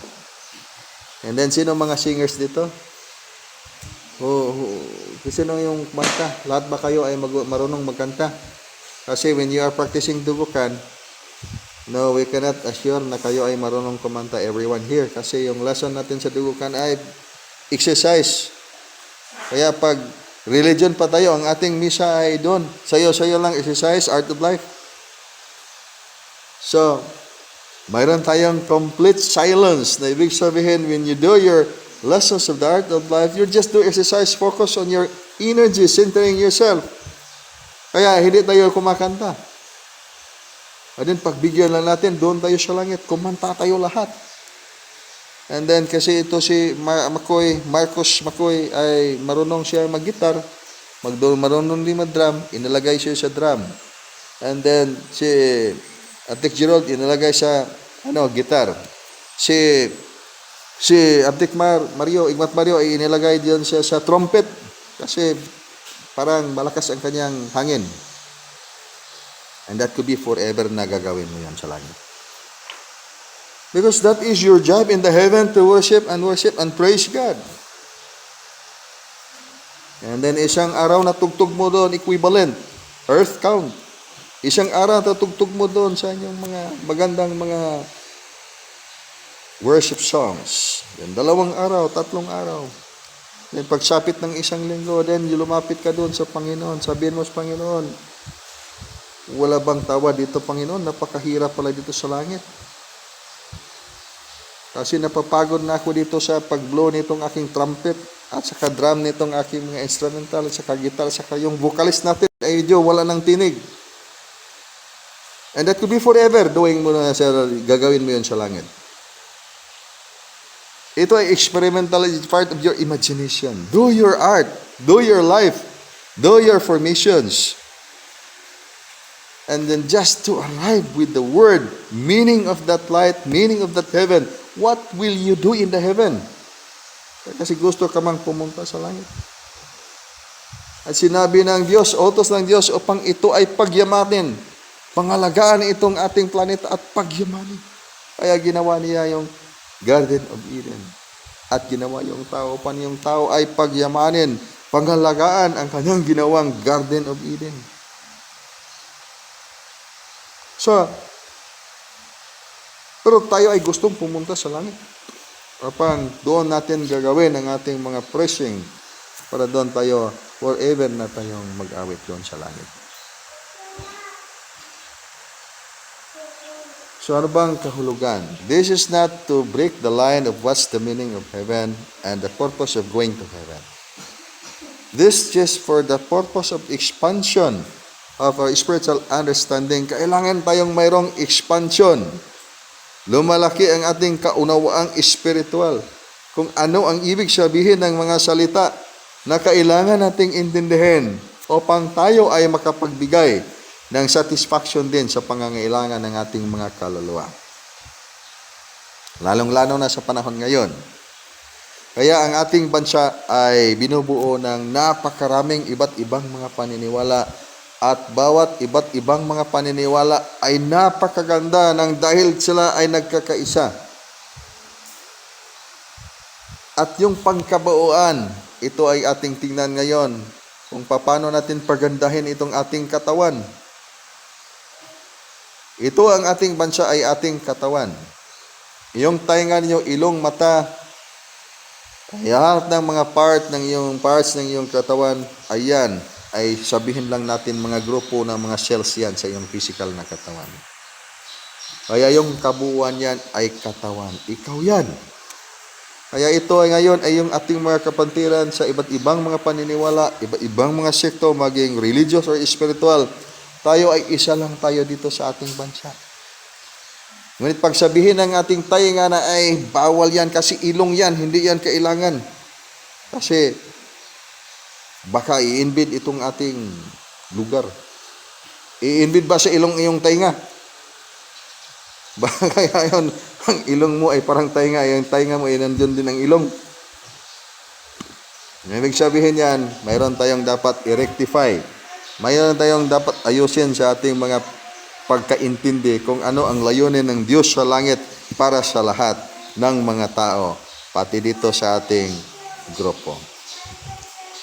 And then, sino mga singers dito? Sino yung kumanta? Lahat ba kayo ay marunong magkanta? Kasi when you are practicing Dugukan, no, we cannot assure na kayo ay marunong kumanta, everyone here. Kasi yung lesson natin sa Dugukan ay exercise. Kaya pag religion pa tayo, ang ating misa ay doon. Sayo-sayo lang exercise, art of life. So, mayroon tayong complete silence na ibig sabihin when you do your lessons of the art of life, you just do exercise, focus on your energy, centering yourself. Kaya hindi tayo kumakanta. And then pagbigyan lang natin, doon tayo sa langit, kumanta tayo lahat. And then kasi ito si Marcos McCoy ay marunong siya mag-gitar, marunong din mag-drum, inilagay siya sa drum. And then si Abdic Gerald inilagay sa gitar. Si Abdic Igmat Mario ay inilagay diyan siya sa trumpet kasi parang malakas ang kanyang hangin. And that could be forever na gagawin mo yan sa langit. Because that is your job in the heaven to worship and praise God. And then isang araw na tugtog mo doon, equivalent, earth count. Isang araw na tugtog mo doon sa inyong mga magandang mga worship songs. Then 2 araw, 3 araw. Then pagsapit ng isang linggo, then lumapit ka doon sa Panginoon. Sabihin mo sa Panginoon, wala bang tawa dito, Panginoon? Napakahirap pala dito sa langit. Kasi napapagod na ako dito sa pag-blow nitong aking trumpet at saka drum nitong aking mga instrumental at saka guitar at saka yung vocalist natin ay medyo wala ng tinig. And that could be forever doing mo na gagawin mo yun sa langit. Ito ay experimental, it's part of your imagination. Do your art, do your life, do your formations. And then just to arrive with the word, meaning of that light, meaning of that heaven, what will you do in the heaven? Kasi gusto ka mang pumunta sa langit. At sinabi ng Diyos, utos ng Diyos upang ito ay pagyamanin. Pangalagaan itong ating planeta at pagyamanin. Kaya ginawa niya yung Garden of Eden. At ginawa yung tao, yung tao ay pagyamanin, pangalagaan ang kanyang ginawang Garden of Eden. So, pero tayo ay gustong pumunta sa langit. Upang doon natin gagawin ang ating mga pressing para doon tayo forever na tayong mag-awit doon sa langit. So ano bang kahulugan? This is not to break the line of what's the meaning of heaven and the purpose of going to heaven. This just for the purpose of expansion of our spiritual understanding. Kailangan tayong mayroong expansion. Lumalaki ang ating kaunawaang spiritual. Kung ano ang ibig sabihin ng mga salita na kailangan nating intindihin upang tayo ay makapagbigay ng satisfaction din sa pangangailangan ng ating mga kaluluwa. Lalong-lalo na sa panahon ngayon. Kaya ang ating bansa ay binubuo ng napakaraming iba't ibang mga paniniwala at bawat iba't ibang mga paniniwala ay napakaganda nang dahil sila ay nagkakaisa. At yung pangkabuuan, ito ay ating tingnan ngayon kung paano natin pagandahin itong ating katawan. Ito ang ating bansa ay ating katawan. Iyong tainga ninyo, ilong, mata, lahat ng mga parts ng iyong katawan, ayan, ay sabihin lang natin mga grupo ng mga cells yan sa iyong physical na katawan. Kaya yung kabuuan yan ay katawan. Ikaw yan. Kaya ito ay ngayon ay yung ating mga kapantiran sa iba't ibang mga paniniwala, iba't ibang mga sekto, maging religious or spiritual. Tayo ay isa lang tayo dito sa ating bansa. Ngunit pagsabihin ng ating tainga na ay bawal yan kasi ilong yan, hindi yan kailangan. Kasi baka i-invade itong ating lugar. I-invade ba sa ilong iyong tainga? Baka yun, ang ilong mo ay parang tainga, yung tainga mo ay nandun din ang ilong. Ibig sabihin yan, mayroon tayong dapat i-rectify. Mayroon tayong dapat ayusin sa ating mga pagkaintindi kung ano ang layunin ng Diyos sa langit para sa lahat ng mga tao, pati dito sa ating grupo.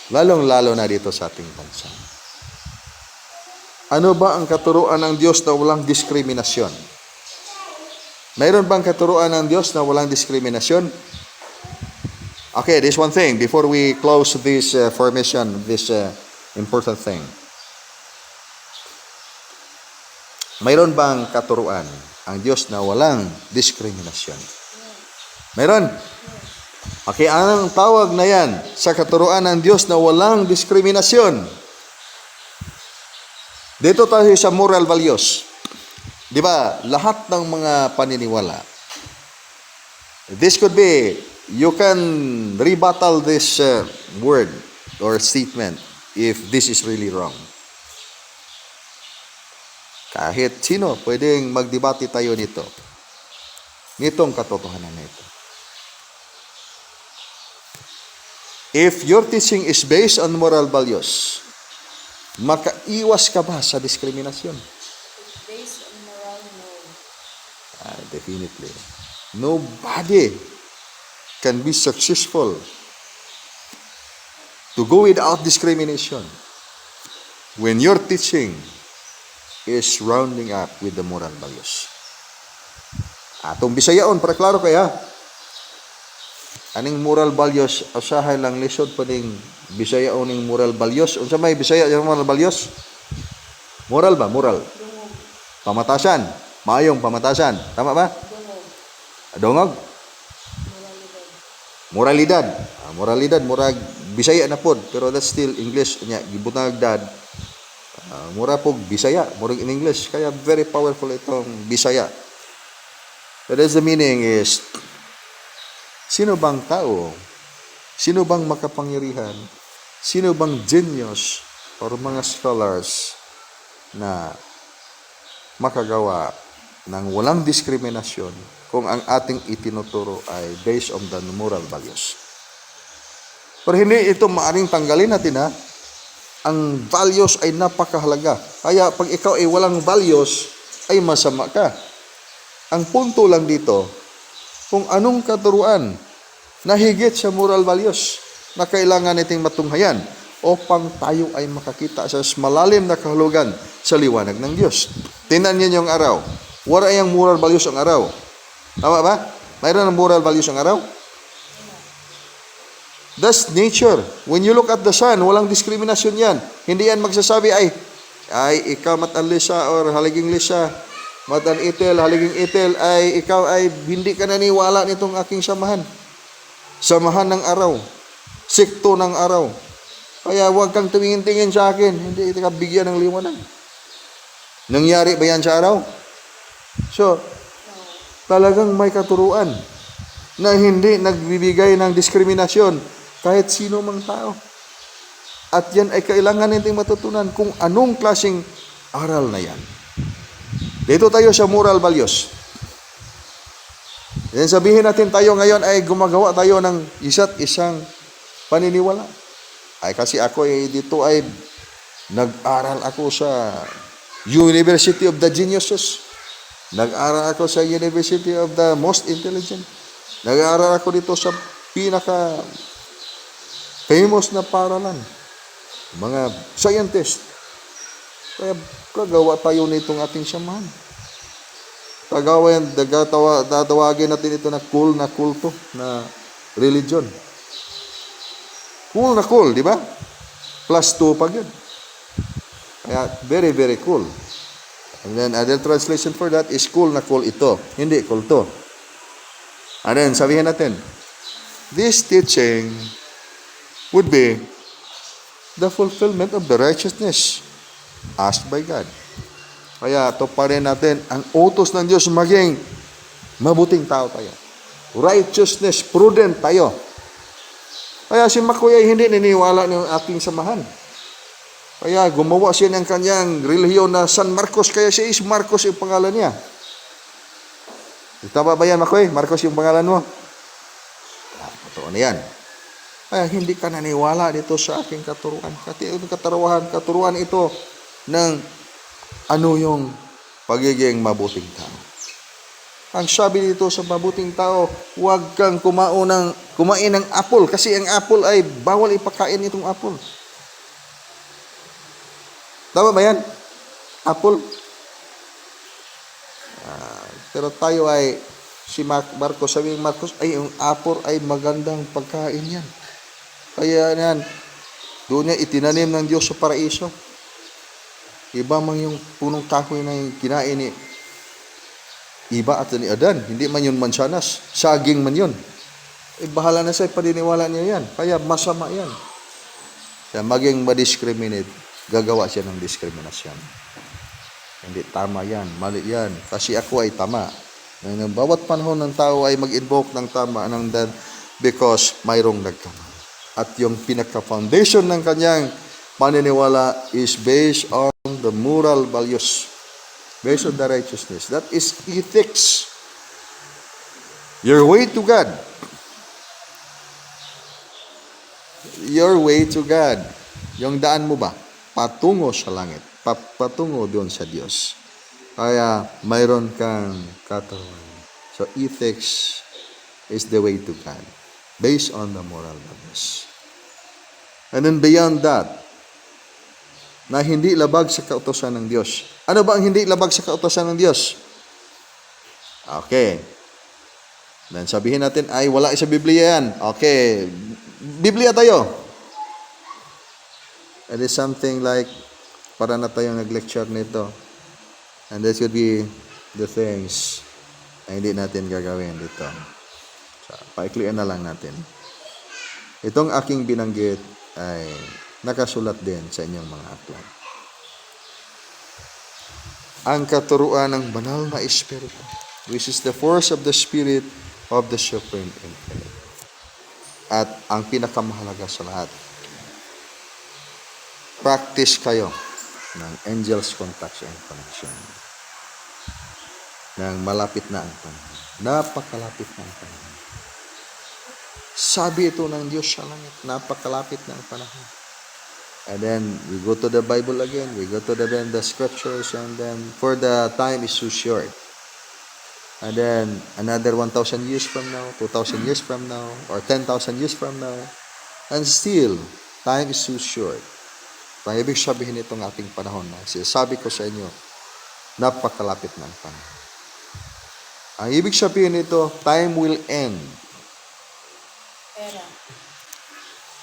Lalong-lalo na dito sa ating bansa. Ano ba ang katuruan ng Diyos na walang diskriminasyon? Mayroon bang katuruan ng Diyos na walang diskriminasyon? Okay, this one thing before we close this formation, this important thing. Mayroon bang katuruan ang Diyos na walang diskriminasyon? Mayroon. Okay, anong tawag na yan sa katuruan ng Diyos na walang diskriminasyon? Dito tayo sa moral values. Di ba, lahat ng mga paniniwala, this could be, you can rebuttal this word or statement if this is really wrong. Kahit sino, pwedeng magdebate tayo nito. Nitong katotohanan na ito. If your teaching is based on moral values, makaiwas ka ba sa diskriminasyon? Based on moral, no. Definitely. Nobody can be successful to go without discrimination when your teaching is rounding up with the moral values. Atong Bisayaon, para klaro kaya, aning moral values, asahay lang lisod pa ning Bisayaon ning moral values. Unsa may Bisaya yung moral values? Moral ba? Moral. Dungog. Pamatasan. Maayong pamatasan. Tama ba? Dungog. Dungog. Moralidad. Moralidad, murag Bisaya na pod, pero that's still English. Nya, gibutang dad. Mura po Bisaya, murag in English. Kaya very powerful itong Bisaya. But as the meaning is, sino bang tao? Sino bang makapangyarihan? Sino bang genius or mga scholars na makagawa ng walang diskriminasyon kung ang ating itinuturo ay based on the moral values? Pero hindi ito maaring tanggalin natin ha. Ang values ay napakahalaga. Kaya pag ikaw ay walang values, ay masama ka. Ang punto lang dito, kung anong katuruan na higit sa moral values na kailangan nating matunghayan upang tayo ay makakita sa malalim na kahulugan sa liwanag ng Diyos. Tingnan niyo yung araw. Wala yung moral values ang araw. Tama ba? Mayroon ng moral values ang araw? That's nature. When you look at the sun, walang diskriminasyon yan. Hindi yan magsasabi ay ikaw matan-lis siya or haliging-lis siya. Matan-itel, haliging-itel, ay ikaw ay hindi ka naniwala nitong aking samahan. Samahan ng araw. Sikto ng araw. Kaya huwag kang tumingin-tingin sa akin. Hindi ka bigyan ng liwanag. Nangyari ba yan sa araw? So, talagang may katuruan na hindi nagbibigay ng diskriminasyon kahit sino mang tao. At yan ay kailangan natin matutunan kung anong klaseng aral na yan. Dito tayo sa moral values. Then sabihin natin tayo ngayon ay gumagawa tayo ng isa't isang paniniwala. Ay kasi ako ay dito ay nag-aral ako sa University of the Geniuses. Nag-aral ako sa University of the Most Intelligent. Nag-aral ako dito sa pinaka famous na paralan. Mga scientist. Kaya kagawa tayo nitong ating samahan. Kagawa yan, tatawagin natin ito na kulto na religion. Cool, di ba? Plus 2 pag yun. Kaya very, very cool. And then other translation for that is cool ito. Hindi, kulto. And then sabihin natin, this teaching would be the fulfillment of the righteousness asked by God. Kaya ito pa rin natin ang utos ng Diyos maging mabuting tao tayo. Righteousness, prudent tayo. Kaya si Makoy ay hindi niniwala ng aking samahan. Kaya gumawa siya ng kanyang relihiyon na San Marcos. Kaya siya is Marcos yung pangalan niya. Tama ba yan, Makoy? Marcos yung pangalan mo? Totoo na yan. Kaya hindi ka naniwala dito sa aking katuruan. Katuruan ito ng ano yung pagiging mabuting tao. Ang sabi dito sa mabuting tao, huwag kang kumain ng apple. Kasi ang apple ay bawal ipakain itong apple. Tama ba yan? Apple. Pero tayo ay, si Marcos, sabi ng Marcos, ay yung apple ay magandang pagkain yan. Kaya yan, doon niya itinanim ng Diyos sa paraiso. Iba man yung punong kahoy na yung kinain ni Iba at ni Adan. Hindi man yun mansanas. Saging man yun. Bahala na siya, paniniwala niya yan. Kaya masama yan. Kaya maging madiscriminate, gagawa siya ng diskriminasyon. Hindi tama yan, mali yan. Kasi ako ay tama. Ng bawat panahon ng tao ay mag-invoke ng tama ng dan because mayroong nagkama. At yung pinaka-foundation ng kanyang paniniwala is based on the moral values, based on the righteousness. That is ethics. Your way to God. Your way to God. Yung daan mo ba? Patungo sa langit. Patungo doon sa Diyos. Kaya mayroon kang katawan. So ethics is the way to God. Based on the moral values. And then beyond that, na hindi labag sa kautusan ng Diyos. Ano ba ang hindi labag sa kautusan ng Diyos? Okay. Then sabihin natin, ay wala sa Biblia yan. Okay. Biblia tayo. It is something like, para na tayong nag-lecture nito. And this would be the things na hindi natin gagawin dito. So, paiklian na lang natin. Itong aking binanggit ay nakasulat din sa inyong mga aklat. Ang katuruan ng banal na Espiritu, which is the force of the Spirit of the Supreme Infinite. At ang pinakamahalaga sa lahat, practice kayo ng angels contact and connection. Nang malapit na ang panahon. Napakalapit na ang panahon. Sabi ito ng Diyos sa langit, napakalapit na ang panahon. And then we go to the Bible again, we go to the scriptures, and then for the time is too short. And then another 1,000 years from now, 2,000 years from now, or 10,000 years from now, and still, time is too short. Ang ibig sabihin itong ating panahon na sabi ko sa inyo, napakalapit na ang panahon. Ang ibig sabihin nito, time will end. Era.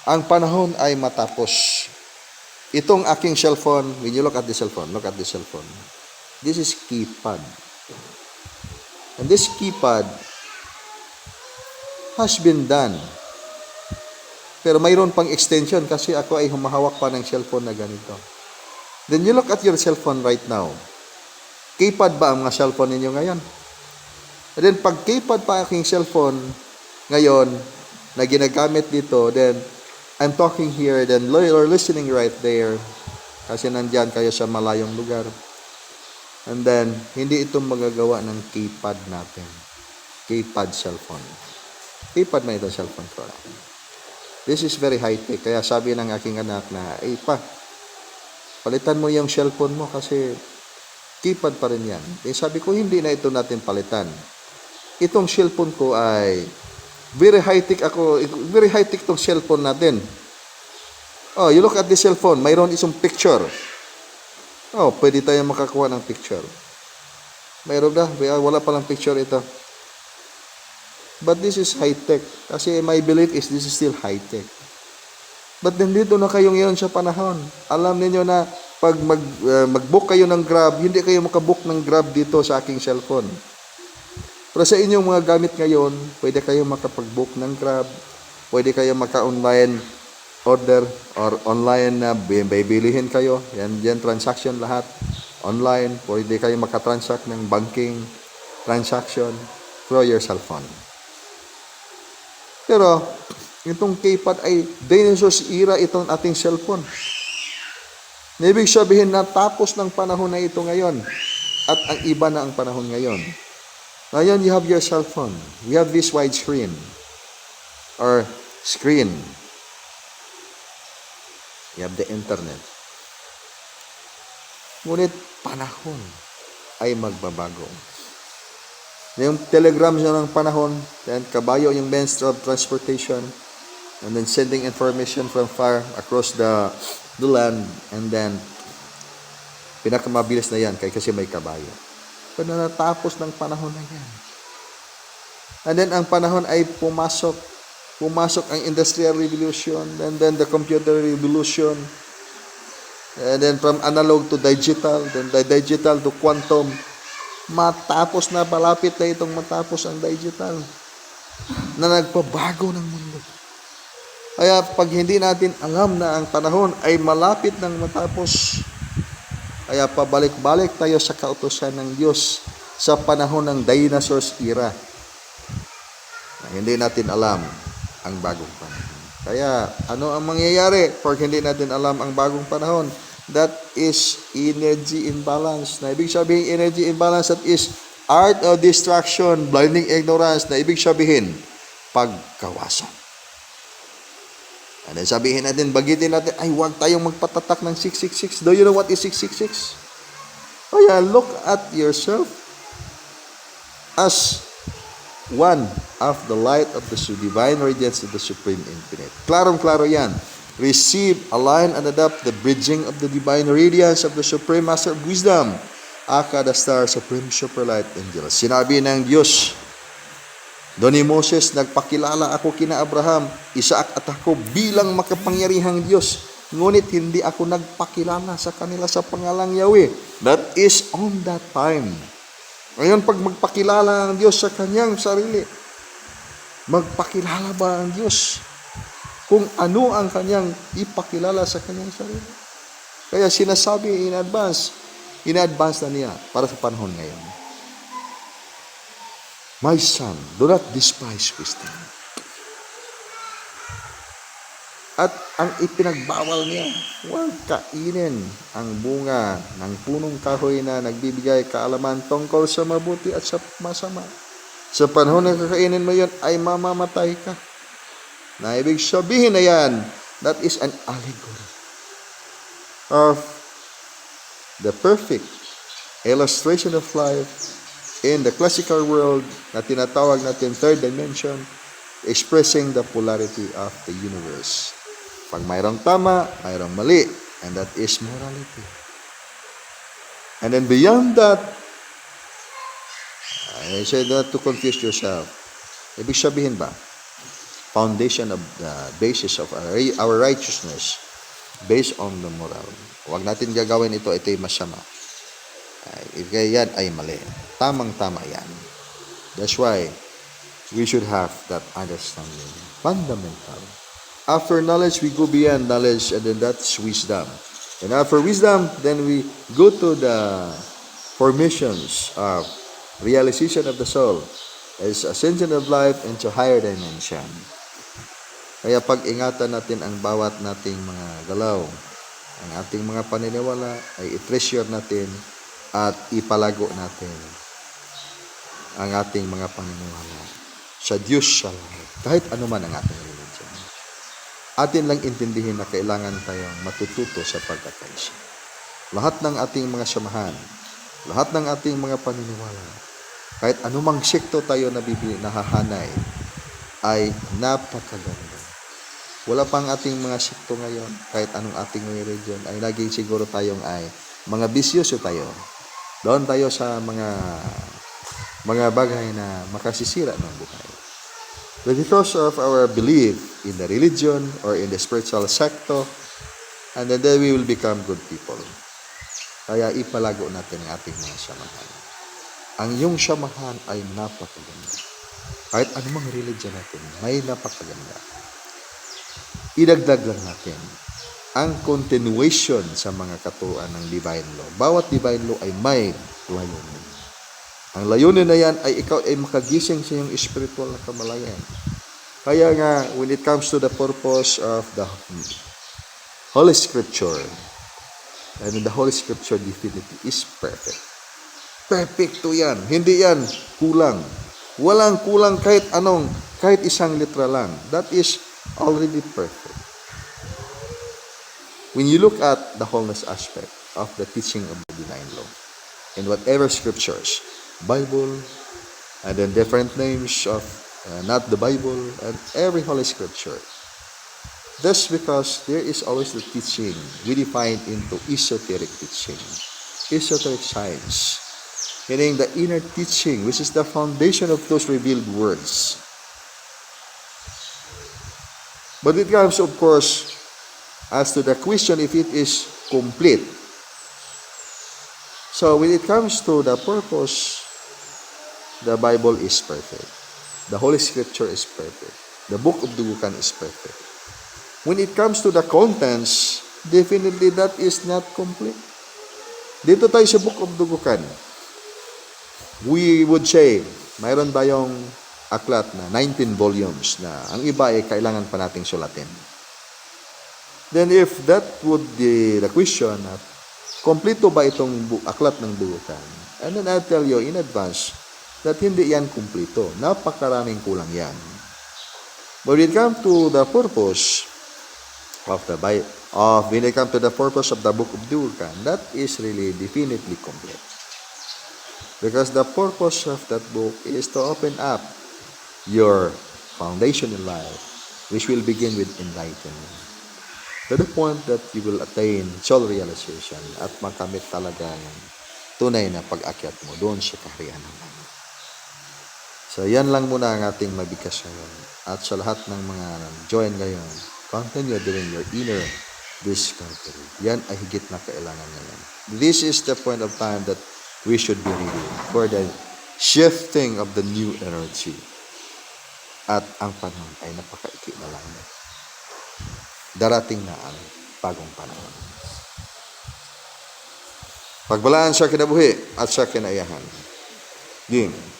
Ang panahon ay matapos. Itong aking cellphone, when you look at the cellphone, look at the cellphone. This is keypad. And this keypad has been done. Pero mayroon pang extension kasi ako ay humahawak pa ng cellphone na ganito. Then you look at your cellphone right now. Keypad ba ang mga cellphone ninyo ngayon? And then pag keypad pa aking cellphone ngayon na ginagamit dito, then I'm talking here, then you're listening right there kasi nandyan kayo sa malayong lugar. And then, hindi ito magagawa ng keypad natin. Keypad cellphone. Keypad na ito cellphone ko. This is very high-tech. Kaya sabi ng aking anak na, palitan mo yung cellphone mo kasi keypad pa rin yan. Sabi ko, hindi na ito natin palitan. Itong cellphone ko ay very high-tech very high-tech tong cellphone natin. Oh, you look at the cellphone, mayroon isang picture. Oh, pwede tayo makakuha ng picture. Mayroon na, wala palang picture ito. But this is high-tech. Kasi my belief is this is still high-tech. But nandito na kayo ngayon sa panahon. Alam niyo na pag mag-book kayo ng Grab, hindi kayo makabook ng Grab dito sa aking cellphone. Pero sa inyong mga gamit ngayon, pwede kayo makapag-book ng Grab, pwede kayo maka-online order or online na bibilihin kayo. Yan transaction lahat. Online, pwede kayo makatransact ng banking transaction through your cellphone. Pero, itong keypad ay dinosaurs era itong ating cellphone. Ibig sabihin na tapos ng panahon na ito ngayon at ang iba na ang panahon ngayon. Ngayon, you have your cell phone. We have this wide screen or screen. You have the internet. Ngunit panahon ay magbabago. Yung telegram siya ng panahon, then kabayo yung means of transportation, and then sending information from far across the land, and then pinakamabilis na yan kasi may kabayo. Pero natapos ng panahon na yan. And then ang panahon ay pumasok ang Industrial Revolution, and then the Computer Revolution, and then from analog to digital, then the digital to quantum. Matapos na, palapit na itong matapos ang digital na nagpabago ng mundo. Kaya pag hindi natin alam na ang panahon ay malapit ng matapos, kaya pabalik-balik tayo sa kautusan ng Diyos sa panahon ng dinosaurs era. Hindi natin alam ang bagong panahon. Kaya ano ang mangyayari pag hindi natin alam ang bagong panahon? That is energy imbalance. Na ibig sabihin energy imbalance, that is art of distraction, blinding ignorance. Na ibig sabihin pagkawasan. And then sabihin natin, bagitin natin, ay huwag tayong magpatatak ng 666. Do you know what is 666? Oh yeah, look at yourself as one of the light of the divine radiance of the Supreme Infinite. Klarong-klaro yan. Receive, align, and adopt the bridging of the divine radiance of the Supreme Master of Wisdom, Aka the Star, Supreme Superlight Angel. Sinabi ng Diyos doon ni Moses, nagpakilala ako kina Abraham, Isaac at ako bilang makapangyarihang Diyos. Ngunit hindi ako nagpakilala sa kanila sa pangalang Yahweh. That is on that time. Ngayon, pag magpakilala ang Diyos sa kanyang sarili, magpakilala ba ang Diyos kung ano ang kanyang ipakilala sa kanyang sarili. Kaya sinasabi in advance na niya para sa panahon ngayon. My son, do not despise wisdom. At ang ipinagbawal niya, huwag kainin ang bunga ng punong kahoy na nagbibigay kaalaman tungkol sa mabuti at sa masama. Sa panahon na kakainin mo yun, ay mamamatay ka. Na ibig sabihin na yan, that is an allegory of the perfect illustration of life in the classical world na tinatawag natin third dimension, expressing the polarity of the universe. Pag mayroong tama, mayroong mali. And that is morality. And then beyond that, I said not to confuse yourself. Ibig sabihin ba, foundation of the basis of our righteousness based on the moral. Huwag natin gagawin ito'y masama. Yan ay mali. Tamang-tama yan. That's why we should have that understanding. Fundamental. After knowledge, we go beyond knowledge, and then that's wisdom. And after wisdom, then we go to the formations of realization of the soul as ascension of life into higher dimension. Kaya pag-ingatan natin ang bawat nating mga galaw, ang ating mga paniniwala ay i-treasure natin at ipalago natin ang ating mga paniniwala sa Diyos sa lahat. Kahit anuman ang ating religion. Atin lang intindihin na kailangan tayong matututo sa pagkakaisa. Lahat ng ating mga samahan, lahat ng ating mga paniniwala, kahit anumang sekto tayo nahahanay, ay napakaganda. Wala pang ating mga sekto ngayon, kahit anong ating religion, ay naging siguro tayong ay mga bisyoso tayo. Doon tayo sa mga bagay na makasisira ng buhay. But because of our belief in the religion or in the spiritual sector, and then we will become good people. Kaya ipalago natin ang ating mga samahan. Ang iyong samahan ay napakaganda. Kahit anumang religion natin, may napakaganda. Idagdag lang natin ang continuation sa mga katuruan ng divine law. Bawat divine law ay may layunin. Ang layunin na yan ay ikaw ay makagising sa iyong spiritual na kamalayan. Kaya nga, when it comes to the purpose of the Holy Scripture, and the Holy Scripture definitely is perfect. Perfecto yan. Hindi yan kulang. Walang kulang kahit isang litra lang. That is already perfect. When you look at the wholeness aspect of the teaching of the divine law, in whatever scriptures, Bible, and then different names of not the Bible, and every Holy Scripture. That's because there is always the teaching we define into esoteric teaching, esoteric science, meaning the inner teaching, which is the foundation of those revealed words. But it comes, of course, as to the question if it is complete. So when it comes to the purpose, the Bible is perfect. The Holy Scripture is perfect. The Book of Dugukan is perfect. When it comes to the contents, definitely that is not complete. Dito tayo sa Book of Dugukan. We would say, mayroon tayong aklat na 19 volumes na ang iba ay kailangan pa nating sulatin. Then if that would be the question, kompleto ba itong aklat ng Dugukan? And then I'll tell you in advance that hindi yan kumpleto. Napakaraming kulang yan. But when it comes to the purpose of the Bible, when it comes to the purpose of the Book of Dugukan, that is really definitely complete. Because the purpose of that book is to open up your foundation in life, which will begin with enlightenment. To the point that you will attain soul realization at makamit talaga yung tunay na pag-akyat mo doon sa kaharian ng langit. So, yan lang muna ang ating mabigkas ngayon. At sa lahat ng mga join ngayon, continue doing your inner discovery. Yan ay higit na kailangan ngayon. This is the point of time that we should be ready for the shifting of the new energy. At ang panahon ay napakaikli na lang. darating na ang bagong panahon. Pagbalaan sa kinabuhi at sa kinaiyahan. Ging.